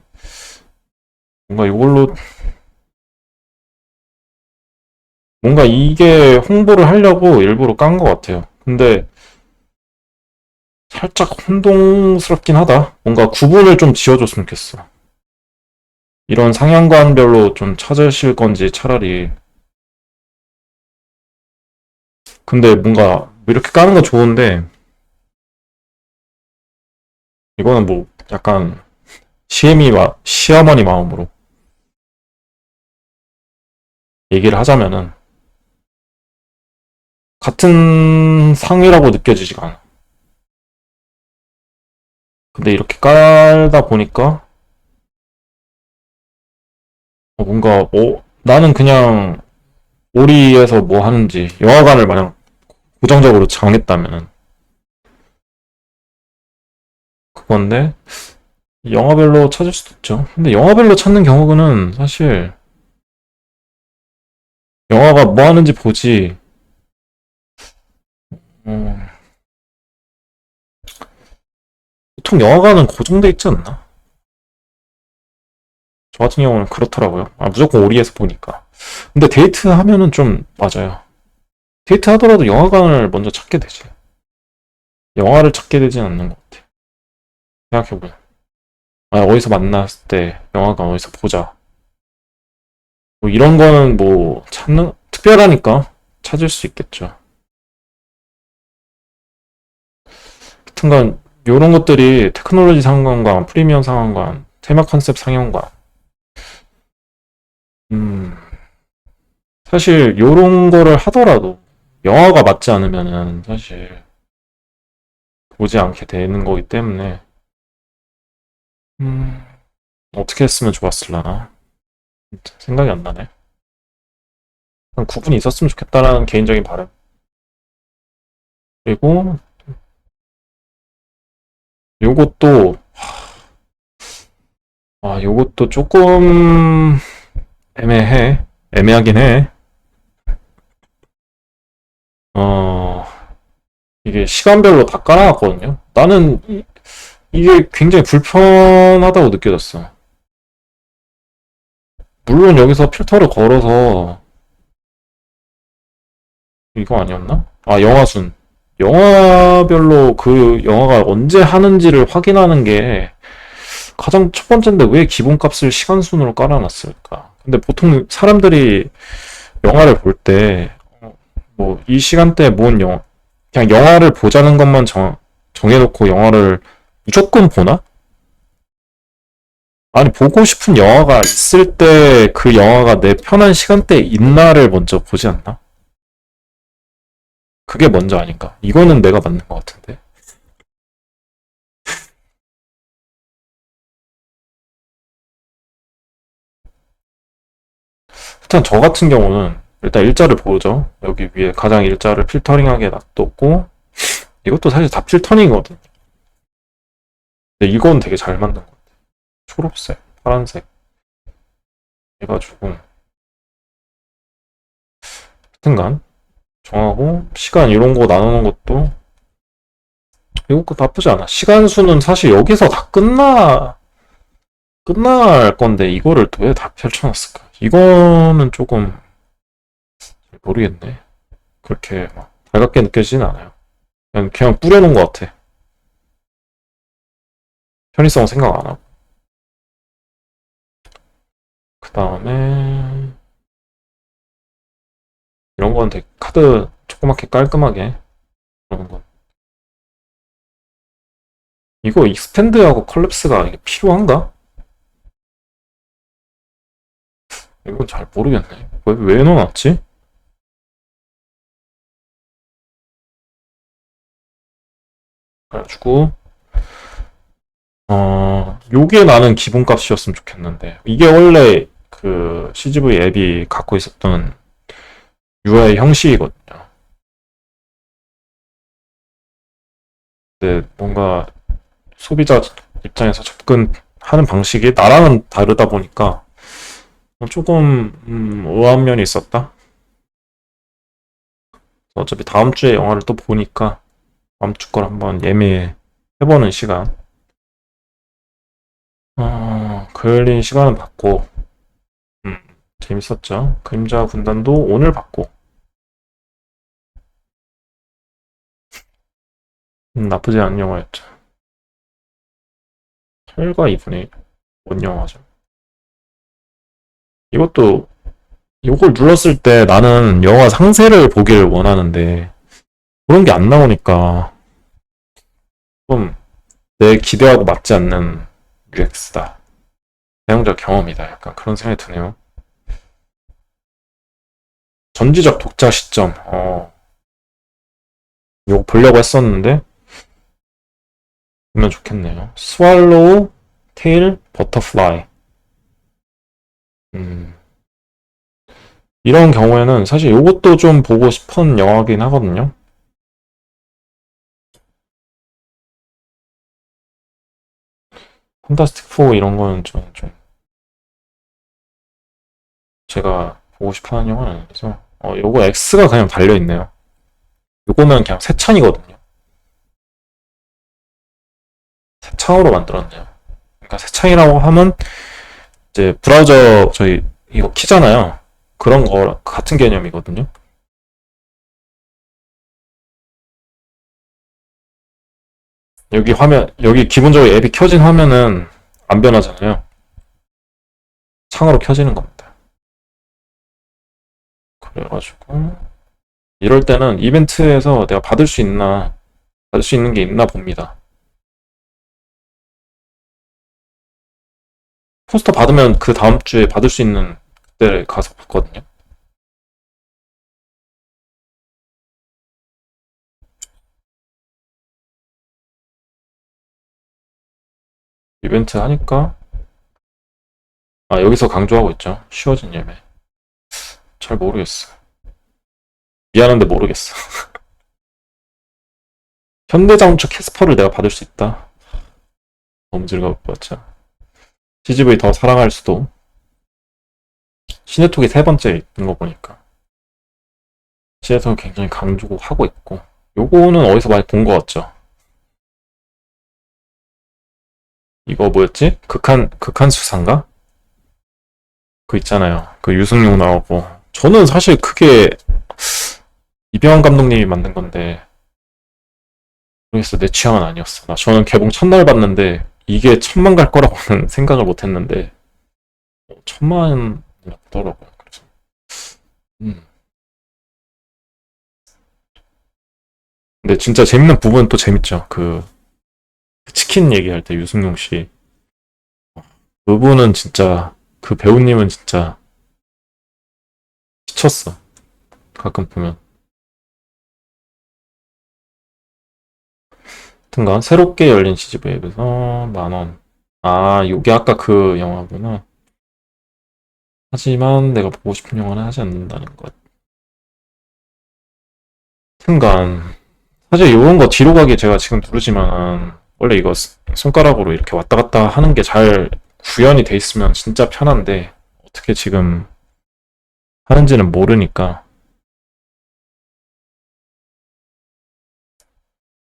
뭔가 이걸로 뭔가 이게 홍보를 하려고 일부러 깐 것 같아요. 근데 살짝 혼동스럽긴 하다. 뭔가 구분을 좀 지어줬으면 좋겠어. 이런 상향관별로 좀 찾으실 건지 차라리. 근데 뭔가 이렇게 까는 건 좋은데 이거는 뭐 약간 시어머니 마음으로 얘기를 하자면은 같은 상이라고 느껴지지가 않아. 근데 이렇게 깔다 보니까 뭔가 나는 그냥 오리에서 뭐 하는지 영화관을 만약 고정적으로 정했다면은 그건데 영화별로 찾을 수도 있죠. 근데 영화별로 찾는 경우는 사실 영화가 뭐 하는지 보지. 어, 보통 영화관은 고정돼 있지 않나? 저 같은 경우는 그렇더라고요. 무조건 오리에서 보니까. 근데 데이트 하면은 좀 맞아요. 데이트 하더라도 영화관을 먼저 찾게 되지. 영화를 찾게 되진 않는 것 같아. 생각해보면. 어디서 만났을 때 영화관 어디서 보자. 뭐 이런 거는 뭐 찾는 특별하니까 찾을 수 있겠죠. 하여튼간 요런 것들이 테크놀로지 상황관, 프리미엄 상황관, 테마 컨셉 상영관. 음, 사실 요런 거를 하더라도 영화가 맞지 않으면은 사실 보지 않게 되는 거기 때문에 음, 어떻게 했으면 좋았을라나 생각이 안 나네. 그냥 구분이 있었으면 좋겠다라는 개인적인 바람. 그리고 요것도 요것도 조금 애매하긴 해. 어, 이게 시간별로 다 깔아놨거든요. 나는 이게 굉장히 불편하다고 느껴졌어. 물론 여기서 필터를 걸어서 이거 아니었나? 영화순. 영화별로 그 영화가 언제 하는지를 확인하는 게 가장 첫 번째인데 왜 기본값을 시간순으로 깔아놨을까? 근데 보통 사람들이 영화를 볼 때, 뭐, 이 시간대에 뭔 영화, 그냥 영화를 보자는 것만 정해놓고 영화를 무조건 보나? 아니, 보고 싶은 영화가 있을 때 그 영화가 내 편한 시간대에 있나를 먼저 보지 않나? 그게 먼저 아닌가? 이거는 내가 맞는 것 같은데. 일단 저 같은 경우는 일단 일자를 보죠. 여기 위에 가장 일자를 필터링하게 놔뒀고, 이것도 사실 다 필터링이거든. 근데 이건 되게 잘 만든 것 같아. 초록색, 파란색 해가지고 하여튼간 정하고 시간 이런 거 나누는 것도 이것도 나쁘지 않아. 시간 수는 사실 여기서 다 끝날 건데 이거를 또 왜 다 펼쳐놨을까? 이거는 조금 모르겠네. 그렇게 막 달갑게 느껴지진 않아요. 그냥 뿌려놓은 것 같아. 편의성 생각 안 하고. 그 다음에 이런 건 되게 카드 조그맣게 깔끔하게 그러는 거. 이거 익스펜드하고 컬랩스가 이게 필요한가? 이건 잘 모르겠네. 왜 넣어놨지? 그래가지고 요게 나는 기본값이었으면 좋겠는데 이게 원래 그 CGV 앱이 갖고 있었던 UI 형식이거든요. 근데 뭔가 소비자 입장에서 접근하는 방식이 나랑은 다르다 보니까 조금 의아한 면이 있었다. 어차피 다음 주에 영화를 또 보니까 다음 주 걸 한번 예매해보는 시간. 그을린 시간은 받고 음, 재밌었죠. 그림자 군단도 오늘 받고 나쁘지 않은 영화였죠. 8과 2분의 1. 뭔 영화죠? 이것도 이걸 눌렀을 때 나는 영화 상세를 보기를 원하는데 그런 게 안 나오니까 좀 내 기대하고 맞지 않는 UX다. 대형적 경험이다. 약간 그런 생각이 드네요. 전지적 독자 시점. 이거 보려고 했었는데 보면 좋겠네요. 스왈로우, 테일, 버터플라이. 음, 이런 경우에는 사실 이것도 좀 보고 싶은 영화긴 하거든요. 판타스틱 4 이런 거는 좀 제가 보고 싶어 하는 영화는 아니라서 요거 X가 그냥 달려있네요. 요거는 그냥 새 창이거든요. 새 창으로 만들었네요. 그러니까 새 창이라고 하면 이제 브라우저 저희 이거 키잖아요. 그런 거 같은 개념이거든요. 여기 기본적으로 앱이 켜진 화면은 안 변하잖아요. 창으로 켜지는 겁니다. 그래가지고 이럴 때는 이벤트에서 내가 받을 수 있나 받을 수 있는 게 있나 봅니다. 포스터 받으면 그 다음 주에 받을 수 있는 그때 가서 봤거든요. 이벤트 하니까 여기서 강조하고 있죠. 쉬워진 예매. 잘 모르겠어. 미안한데 모르겠어. 현대자동차 캐스퍼를 내가 받을 수 있다. 너무 즐거울 것 같죠. CGV 더 사랑할 수도. 시네톡이 세 번째 있는 거 보니까 시네톡 굉장히 강조하고 있고, 요거는 어디서 많이 본 것 같죠. 이거 뭐였지? 극한 수상가? 그 있잖아요. 그 유승용 나오고. 저는 사실 그게 이병헌 감독님이 만든 건데, 모르겠어. 내 취향은 아니었어. 저는 개봉 첫날 봤는데 이게 1,000만 갈 거라고는 생각을 못 했는데 1,000만 났더라고요. 그래서 음. 근데 진짜 재밌는 부분은 또 재밌죠. 그 치킨 얘기할 때 유승용 씨 그분은 진짜 그 배우님은 진짜 미쳤어. 가끔 보면. 하여튼간 새롭게 열린 CGV에서 10,000원. 요게 아까 그 영화구나. 하지만 내가 보고 싶은 영화는 하지 않는다는 것. 하여튼간 사실 이런 거 뒤로 가기 제가 지금 누르지만 원래 이거 손가락으로 이렇게 왔다 갔다 하는 게 잘 구현이 돼 있으면 진짜 편한데 어떻게 지금 하는지는 모르니까.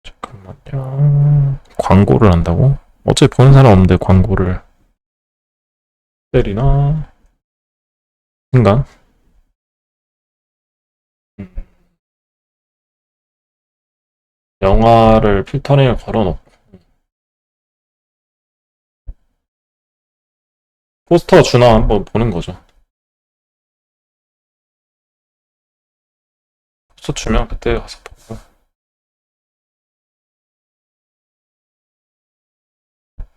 잠깐만요. 광고를 한다고? 어차피 보는 사람 없는데 광고를 때리나? 인간? 음, 영화를 필터링을 걸어놓고 포스터 주나 한번 보는 거죠. 포스터 주면 그때 가서 보고.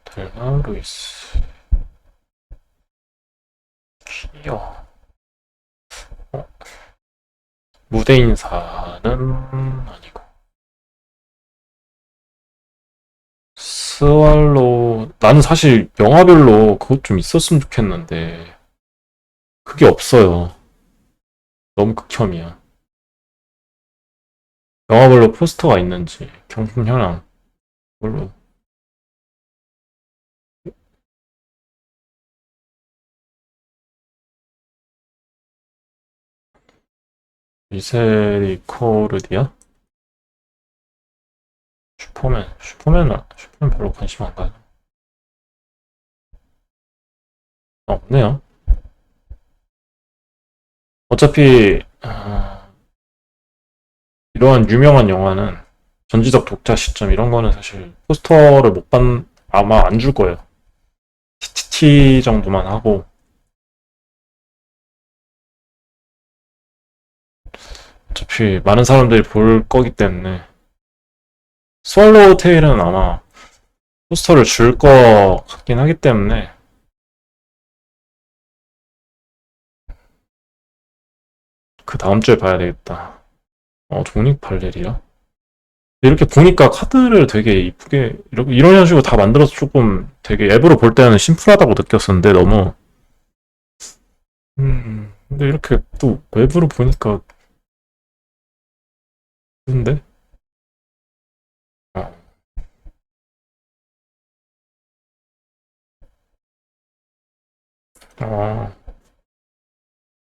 델마 루이스 키어. 무대 인사는 아니고. 스왈로우, 나는 사실 영화별로 그것 좀 있었으면 좋겠는데, 그게 없어요. 너무 극혐이야. 영화별로 포스터가 있는지, 경품 현황, 별로. 미세리코르디아? 슈퍼맨 별로 관심 안 가요. 없네요. 어차피, 이러한 유명한 영화는 전지적 독자 시점 이런 거는 사실 포스터를 아마 안 줄 거예요. TTT 정도만 하고, 어차피 많은 사람들이 볼 거기 때문에 스왈로우 테일은 아마 포스터를 줄 거 같긴 하기 때문에 그 다음 주에 봐야 되겠다. 종릭 발레리아? 이렇게 보니까 카드를 되게 이쁘게 이런 식으로 다 만들어서 조금 되게 앱으로 볼 때는 심플하다고 느꼈었는데 너무 근데 이렇게 또 웹으로 보니까 근데 어,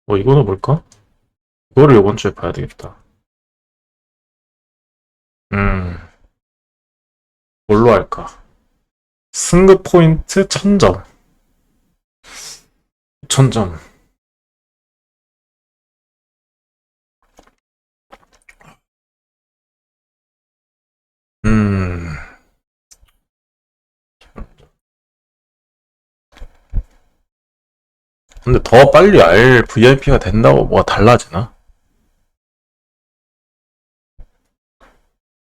어, 이거는 뭘까? 이거를 이번 주에 봐야 되겠다. 음, 뭘로 할까? 승급 포인트 1,000점. 2,000점. 음, 근데 더 빨리 알 VIP가 된다고 뭐가 달라지나?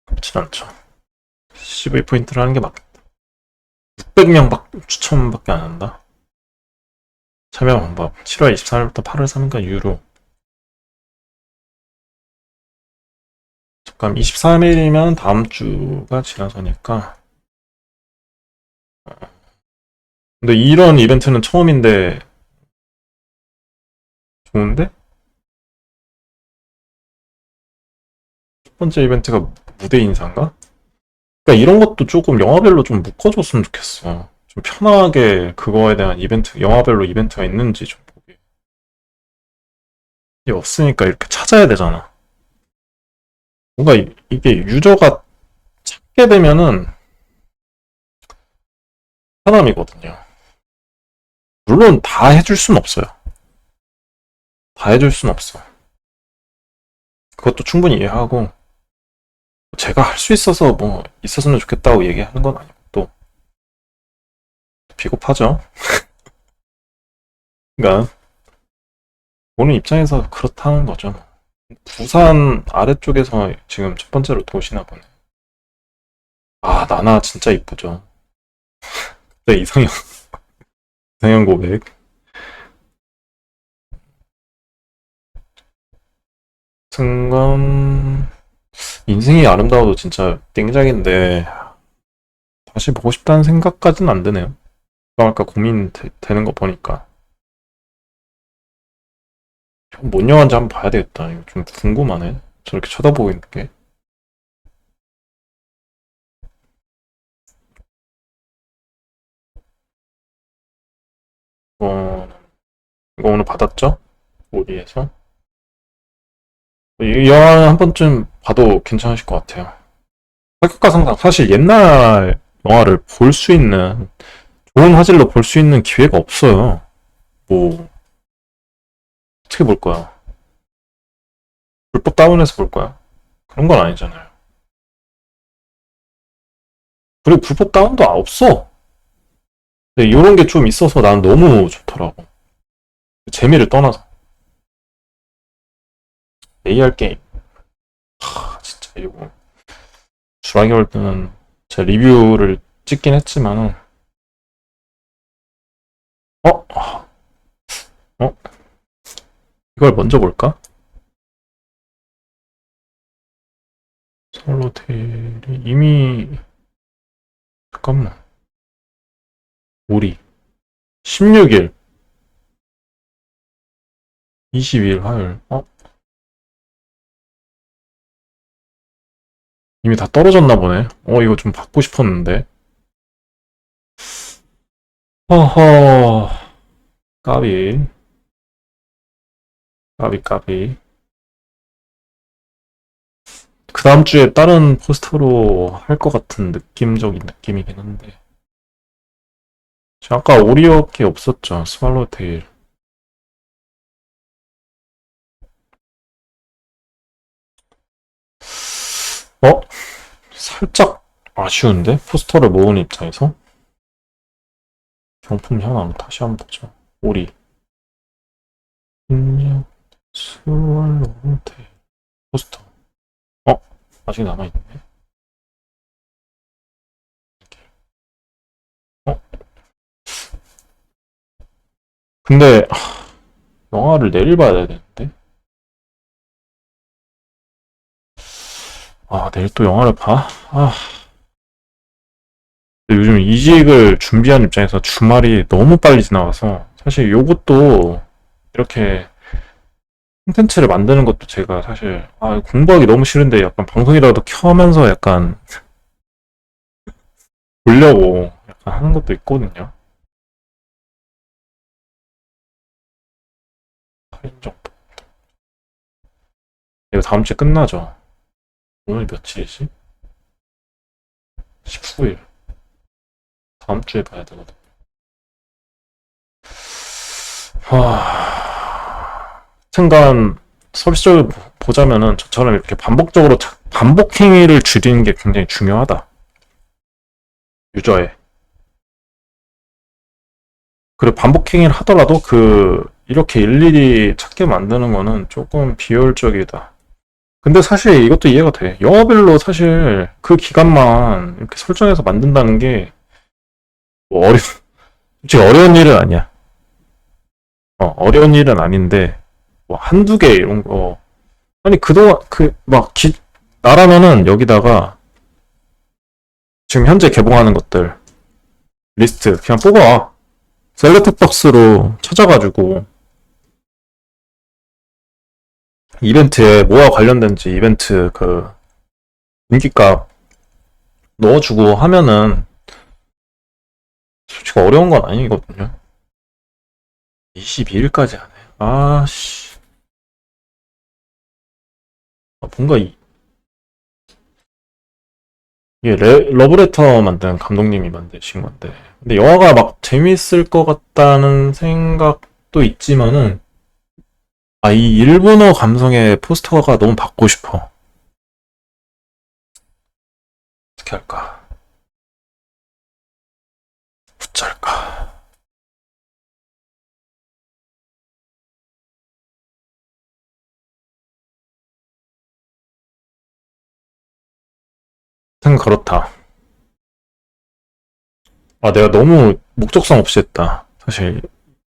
그렇진 않죠. CV 포인트를 하는 게 맞겠다. 600명 추첨밖에 안 한다. 참여 방법 7월 23일부터 8월 3일까지 유료. 잠깐 23일이면 다음 주가 지나서니까. 근데 이런 이벤트는 처음인데 좋은데? 첫 번째 이벤트가 무대 인사인가? 그러니까 이런 것도 조금 영화별로 좀 묶어줬으면 좋겠어. 좀 편하게 그거에 대한 이벤트, 영화별로 이벤트가 있는지 좀 보게. 이게 없으니까 이렇게 찾아야 되잖아. 뭔가 이게 유저가 찾게 되면은 편함이거든요. 물론 다 해줄 순 없어요. 다 해줄 순 없어. 그것도 충분히 이해하고 제가 할 수 있어서 뭐 있었으면 좋겠다고 얘기하는 건 아니고 또 비겁하죠. 그러니까 보는 입장에서 그렇다는 거죠. 부산 아래쪽에서 지금 첫 번째로 도시나 보네. 아, 나나 진짜 이쁘죠. 네, 이상형 고백. 순간, 인생이 아름다워도 진짜 땡작인데, 다시 보고 싶다는 생각까지는 안 드네요. 아까 되는 거 보니까. 뭔 영화인지 한번 봐야 되겠다. 이거 좀 궁금하네. 저렇게 쳐다보고 있는 게. 어, 이거 오늘 받았죠? 오리에서. 이 영화는 한 번쯤 봐도 괜찮으실 것 같아요. 합격과 상상. 사실 옛날 영화를 볼 수 있는, 좋은 화질로 볼 수 있는 기회가 없어요. 뭐, 어떻게 볼 거야? 불법 다운해서 볼 거야? 그런 건 아니잖아요. 그리고 불법 다운도 없어. 근데 이런 게 좀 있어서 난 너무 좋더라고. 재미를 떠나서. AR 게임. 진짜 이거. 주라기 올 때는 제 리뷰를 찍긴 했지만은, 어? 어? 이걸 먼저 볼까? 솔로테일이 이미, 잠깐만. 우리. 16일, 22일 화요일. 이미 다 떨어졌나 보네. 이거 좀 받고 싶었는데. 허허, 까비. 까비, 까비. 그 다음 주에 다른 포스터로 할 것 같은 느낌적인 느낌이긴 한데. 아까 오리오게 없었죠. 스왈로테일. 어? 살짝 아쉬운데? 포스터를 모은 입장에서? 경품 현황 다시 한번 보자. 오리. 인력 스왈로테일. 포스터. 아직 남아있네. 어? 근데, 영화를 내일 봐야 되는데? 내일 또 영화를 봐? 근데 요즘 이직을 준비하는 입장에서 주말이 너무 빨리 지나가서 사실 요것도 이렇게 콘텐츠를 만드는 것도 제가 사실 공부하기 너무 싫은데 약간 방송이라도 켜면서 약간 보려고 약간 하는 것도 있거든요. 할인정. 이거 다음 주에 끝나죠. 오늘 며칠이지? 19일. 다음 주에 봐야 되거든. 하여튼간 서비스적으로 보자면은 저처럼 이렇게 반복적으로 반복 행위를 줄이는 게 굉장히 중요하다. 유저의. 그리고 반복 행위를 하더라도 이렇게 일일이 찾게 만드는 거는 조금 비효율적이다. 근데 사실 이것도 이해가 돼. 영화별로 사실 그 기간만 이렇게 설정해서 만든다는 게 뭐 솔직히 어려운 일은 아니야. 어려운 일은 아닌데 뭐 한두 개 이런 거 아니 그동안 나라면은 여기다가 지금 현재 개봉하는 것들 리스트 그냥 뽑아. 셀렉트 박스로 찾아가지고 이벤트에 뭐와 관련된지 이벤트 그 인기값 넣어주고 하면은 솔직히 어려운 건 아니거든요. 22일까지 하네. 아씨. 뭔가 이게 러브레터 만든 감독님이 만드신 건데. 근데 영화가 막 재밌을 것 같다는 생각도 있지만은 이 일본어 감성의 포스터가 너무 받고 싶어. 어떻게 할까? 어쩔까? 하여튼 그렇다. 내가 너무 목적성 없이 했다. 사실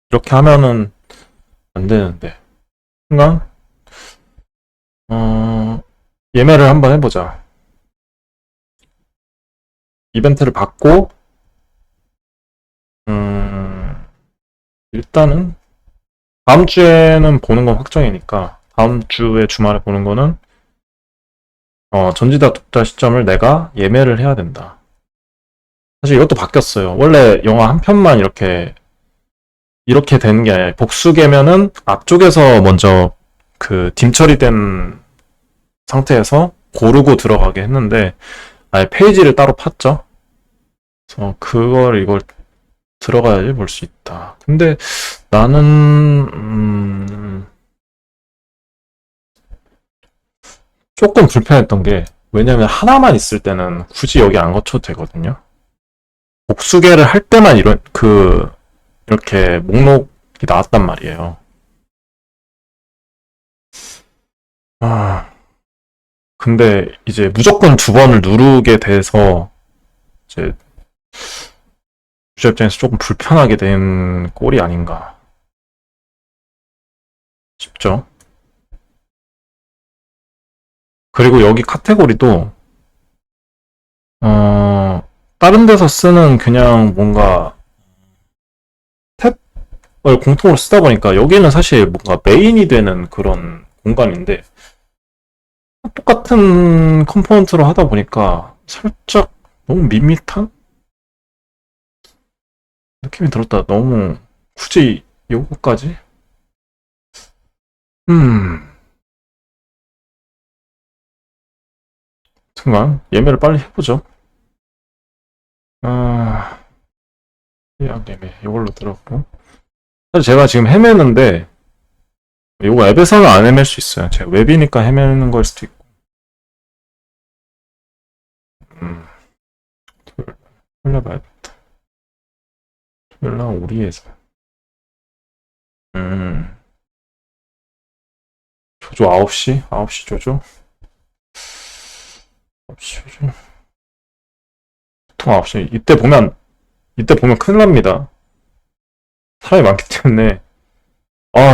이렇게 하면은 안 되는데. 순간 예매를 한번 해보자. 이벤트를 받고 일단은 다음 주에는 보는 건 확정이니까 다음 주에 주말에 보는 거는 전지다 독자 시점을 내가 예매를 해야 된다. 사실 이것도 바뀌었어요. 원래 영화 한 편만 이렇게 되는 게 아니라 복수계면은 앞쪽에서 먼저 그 딤 처리된 상태에서 고르고 들어가게 했는데 아예 페이지를 따로 팠죠. 그래서 이걸 들어가야지 볼 수 있다. 근데 나는 조금 불편했던 게 왜냐면 하나만 있을 때는 굳이 여기 안 거쳐도 되거든요. 복수계를 할 때만 이렇게 목록이 나왔단 말이에요. 근데 이제 무조건 두 번을 누르게 돼서 이제 유저 입장에서 조금 불편하게 된 꼴이 아닌가 싶죠. 그리고 여기 카테고리도 다른 데서 쓰는 그냥 뭔가 탭을 공통으로 쓰다 보니까 여기는 사실 뭔가 메인이 되는 그런 공간인데 똑같은 컴포넌트로 하다 보니까 살짝 너무 밋밋한 느낌이 들었다. 너무 굳이 요거까지? 순간 예매를 빨리 해보죠. 예약 예매 이걸로 들었고 사실 제가 지금 헤매는데 이거 앱에서는 안 헤맬 수 있어요. 제가 웹이니까 헤매는 걸 수도 있고. 돌려봐야겠다. 토요일날 우리에서. 조조 9시? 9시 조조? 9시 조조? 보통 9시. 이때 보면 큰일 납니다. 사람이 많기 때문에.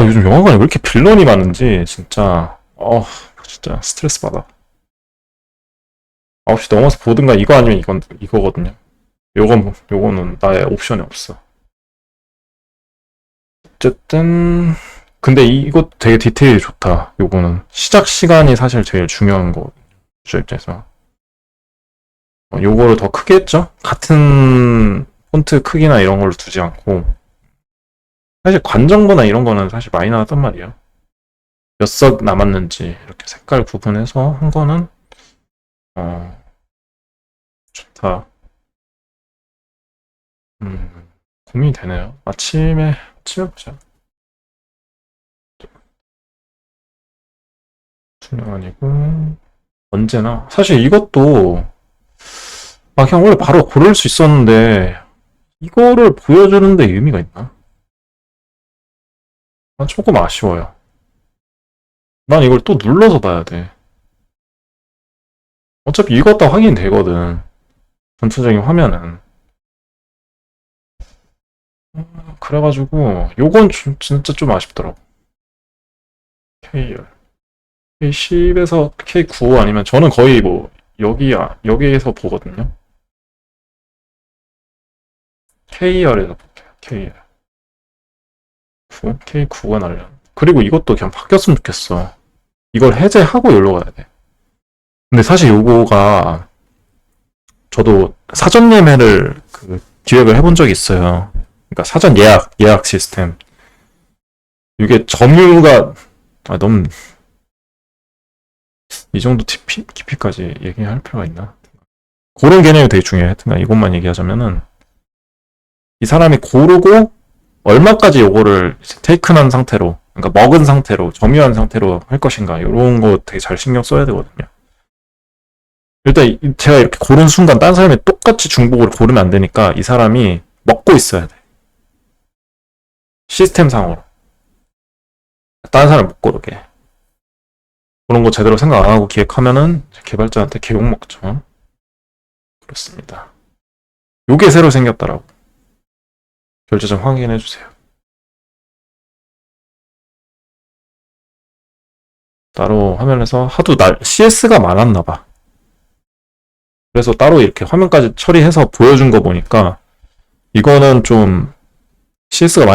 요즘 영화관에 왜 이렇게 빌런이 많은지, 진짜. 진짜 스트레스 받아. 9시 넘어서 보든가 이거 아니면 이거거든요. 요거는 나의 옵션이 없어. 어쨌든, 근데 이거 되게 디테일이 좋다. 요거는. 시작 시간이 사실 제일 중요한 거. 유저 입장에서. 요거를 더 크게 했죠? 같은 폰트 크기나 이런 걸로 두지 않고. 사실 관정거나 이런 거는 사실 많이 나왔단 말이에요. 몇 석 남았는지 이렇게 색깔 구분해서 한 거는, 좋다. 고민이 되네요. 아침에 보자. 투명 아니고, 언제나. 사실 이것도, 그냥 원래 바로 고를 수 있었는데, 이거를 보여주는데 의미가 있나? 조금 아쉬워요. 난 이걸 또 눌러서 봐야 돼. 어차피 이것 다 확인이 되거든. 전체적인 화면은. 그래가지고 요건 진짜 좀 아쉽더라고. K열. K10에서 K95 아니면 저는 거의 뭐 여기에서 보거든요. K열에서 볼게요. K열. K9가 날려. 그리고 이것도 그냥 바뀌었으면 좋겠어. 이걸 해제하고 여기로 가야 돼. 근데 사실 요거가 저도 사전 예매를 기획을 해본 적이 있어요. 그러니까 사전 예약 시스템. 이게 점유가 너무 이 정도 깊이까지 얘기할 필요가 있나? 그런 개념이 되게 중요해. 하여튼 이것만 얘기하자면은 이 사람이 고르고 얼마까지 요거를 테이큰한 상태로, 그러니까 먹은 상태로, 점유한 상태로 할 것인가, 이런 거 되게 잘 신경 써야 되거든요. 일단 제가 이렇게 고른 순간 딴 사람이 똑같이 중복을 고르면 안 되니까 이 사람이 먹고 있어야 돼. 시스템상으로. 딴 사람 못 고르게. 그런 거 제대로 생각 안 하고 기획하면은 개발자한테 개욕 먹죠. 그렇습니다. 요게 새로 생겼더라고. 결제 좀 확인해 주세요. 따로 화면에서 하도 CS가 많았나 봐. 그래서 따로 이렇게 화면까지 처리해서 보여준 거 보니까 이거는 좀 CS가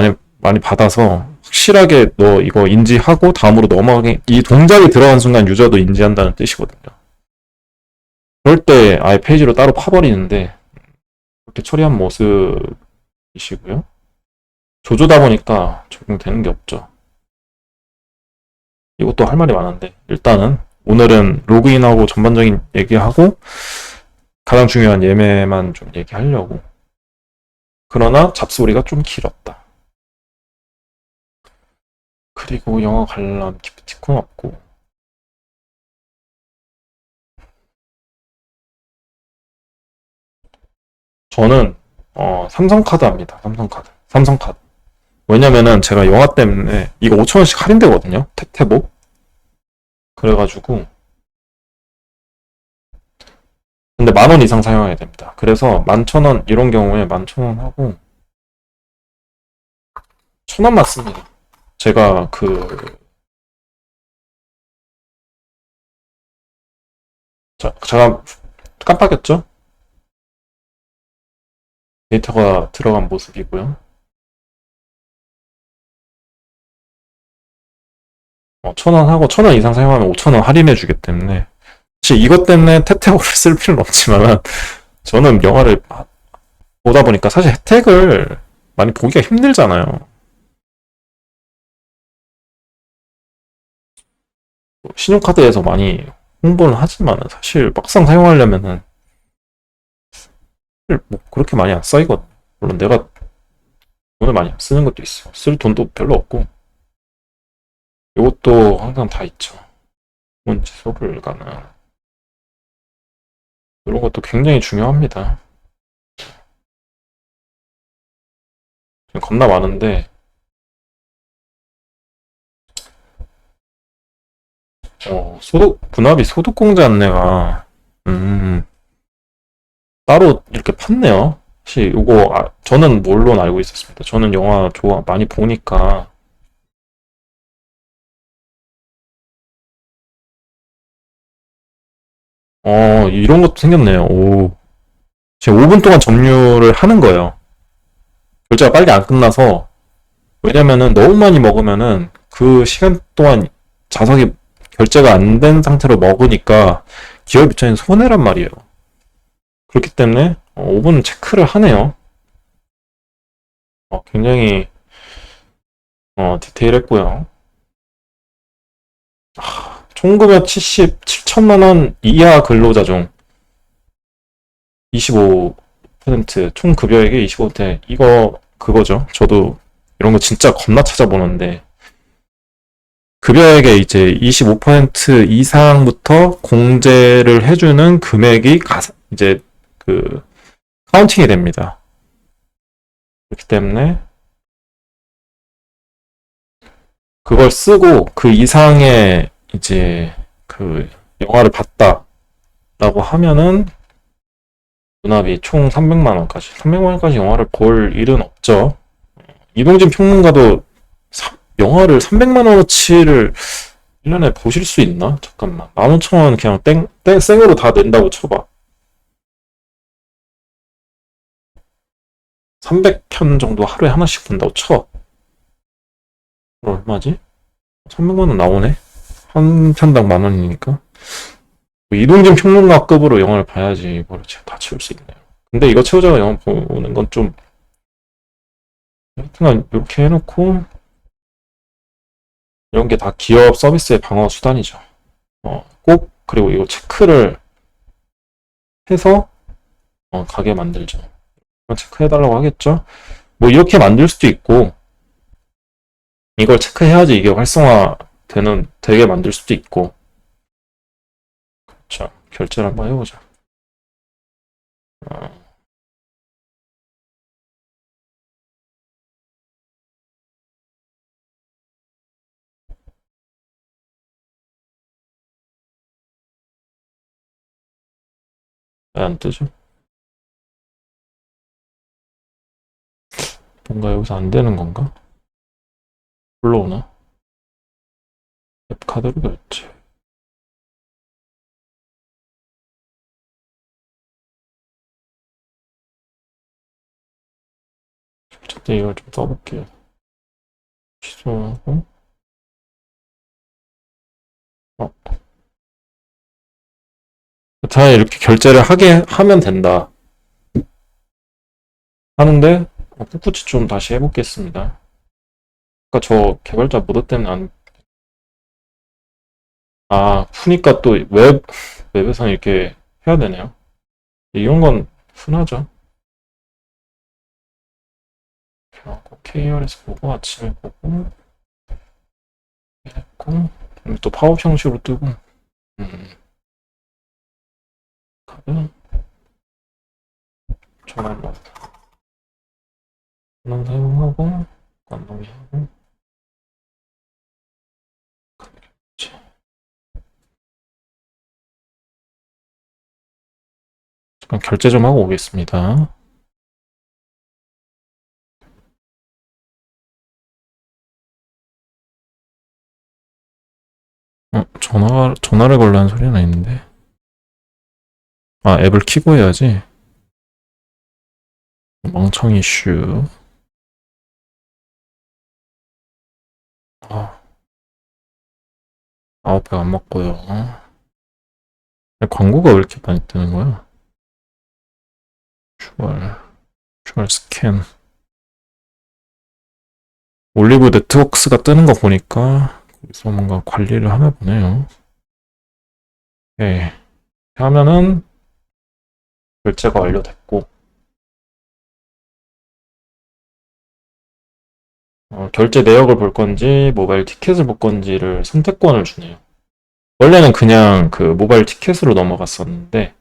많이 받아서 확실하게 너 이거 인지하고 다음으로 넘어가게, 이 동작이 들어간 순간 유저도 인지한다는 뜻이거든요. 그럴 때 아예 페이지로 따로 파버리는데 그렇게 처리한 모습이시고요. 조조다 보니까 적용되는 게 없죠. 이것도 할 말이 많은데 일단은 오늘은 로그인하고 전반적인 얘기하고 가장 중요한 예매만 좀 얘기하려고. 그러나 잡소리가 좀 길었다. 그리고 영어 관람 기프티콘 없고. 저는 삼성카드 합니다. 삼성카드. 삼성카드. 왜냐면은 제가 영화 때문에 이거 5,000원씩 할인되거든요. 택테보. 그래가지고 근데 10,000원 이상 사용해야 됩니다. 그래서 11,000원 이런 경우에 11,000원 하고 1,000원만 씁니다. 제가 제가 깜빡했죠? 데이터가 들어간 모습이고요. 1,000원 하고 1,000원 이상 사용하면 5,000원 할인해 주기 때문에 사실 이것 때문에 혜택을 쓸 필요는 없지만 저는 영화를 보다 보니까 사실 혜택을 많이 보기가 힘들잖아요. 신용카드에서 많이 홍보는 하지만 사실 막상 사용하려면은 뭐 그렇게 많이 안 쌓이거든. 물론 내가 돈을 많이 안 쓰는 것도 있어. 쓸 돈도 별로 없고. 이것도 항상 다 있죠. 문 취소 불가능. 이런 것도 굉장히 중요합니다. 지금 겁나 많은데 분합이 소득공제 안내가 따로 이렇게 팠네요. 사실 이거 저는 물론 알고 있었습니다. 저는 영화 많이 보니까 이런 것도 생겼네요. 오. 지금 5분 동안 점유를 하는 거예요. 결제가 빨리 안 끝나서 왜냐면은 너무 많이 먹으면은 그 시간 동안 자석이 결제가 안 된 상태로 먹으니까 기업 입장에서 손해란 말이에요. 그렇기 때문에 5분 체크를 하네요. 굉장히 디테일했고요. 총급여 7천만 원 이하 근로자 중 25%, 총 급여액의 25%. 이거 그거죠. 저도 이런 거 진짜 겁나 찾아보는데 급여액의 이제 25% 이상부터 공제를 해주는 금액이 이제 카운팅이 됩니다. 그렇기 때문에 그걸 쓰고 그 이상의 이제 영화를 봤다. 라고 하면은 눈앞이 총 300만 원까지. 300만 원까지 영화를 볼 일은 없죠. 이동진 평론가도 영화를 300만 원어치를 1년에 보실 수 있나? 잠깐만. 15,000원 그냥 생으로 다 낸다고 쳐봐. 300편 정도 하루에 하나씩 본다고 쳐. 얼마지? 300만 원 나오네? 한 편당 10,000원이니까. 이동진 평론가급으로 영화를 봐야지 이거를 다 채울 수 있네요. 근데 이거 채우자가 영화 보는 건 좀, 하여튼 이렇게 해놓고, 이런 게 다 기업 서비스의 방어 수단이죠. 꼭, 그리고 이거 체크를 해서, 가게 만들죠. 체크해달라고 하겠죠? 뭐, 이렇게 만들 수도 있고, 이걸 체크해야지 이게 되게 만들 수도 있고, 그렇죠. 결제를 한번 해보자. 왜 안 뜨죠? 뭔가 여기서 안 되는 건가? 불러오나? 앱카드로 결제. 어쨌든 이걸 좀 써볼게요. 취소하고, 자, 이렇게 결제를 하면 된다. 하는데, 꿋꿋이 좀 다시 해보겠습니다. 아까 저 개발자 모드 때문에 푸니까 또 웹에서는 이렇게 해야 되네요. 이런 건 흔하죠. 이렇게 하고, KR에서 보고, 아침에 보고, 했고, 또 파업 형식으로 뜨고, 가면, 전환만. 전환 사용하고, 관동이하고, 잠깐 결제 좀 하고 오겠습니다. 전화를 걸라는 소리 하나 있는데. 앱을 키고 해야지. 멍청 이슈. 아웃백 안 맞고요. 광고가 왜 이렇게 많이 뜨는 거야? 추월 스캔. 올리브 네트워크스가 뜨는 거 보니까 거기서 뭔가 관리를 하나 보네요. 네. 하면은 결제가 완료됐고, 결제 내역을 볼 건지 모바일 티켓을 볼 건지를 선택권을 주네요. 원래는 그냥 그 모바일 티켓으로 넘어갔었는데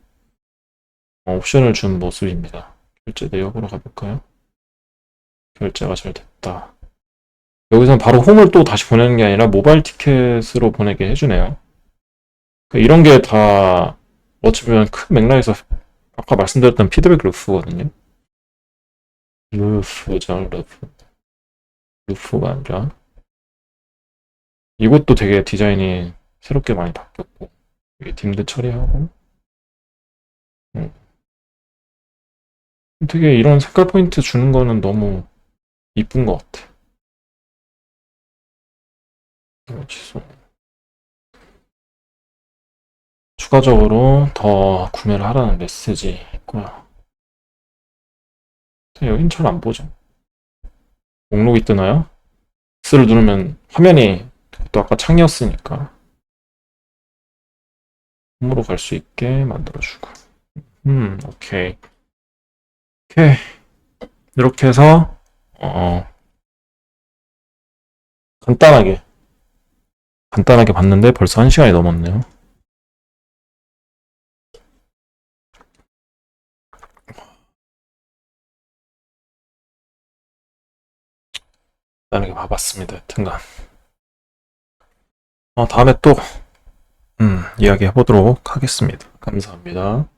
옵션을 준 모습입니다. 결제 내역으로 가볼까요? 결제가 잘 됐다. 여기서는 바로 홈을 또 다시 보내는 게 아니라 모바일 티켓으로 보내게 해주네요. 이런 게 다 어찌보면 큰 맥락에서 아까 말씀드렸던 피드백 루프거든요. 루프죠, 루프. 루프가 아니라. 이것도 되게 디자인이 새롭게 많이 바뀌었고, 이게 딤드 처리하고, 되게 이런 색깔 포인트 주는 거는 너무 이쁜 것 같아. 취소. 추가적으로 더 구매를 하라는 메시지 있고요. 여긴 잘 안 보죠. 목록이 뜨나요? X를 누르면 화면이 또 아까 창이었으니까 홈으로 갈 수 있게 만들어주고. 오케이. 오케이. 이렇게 해서 간단하게 봤는데 벌써 1시간이 넘었네요. 간단하게 봐봤습니다. 여튼간 다음에 또 이야기 해보도록 하겠습니다. 감사합니다.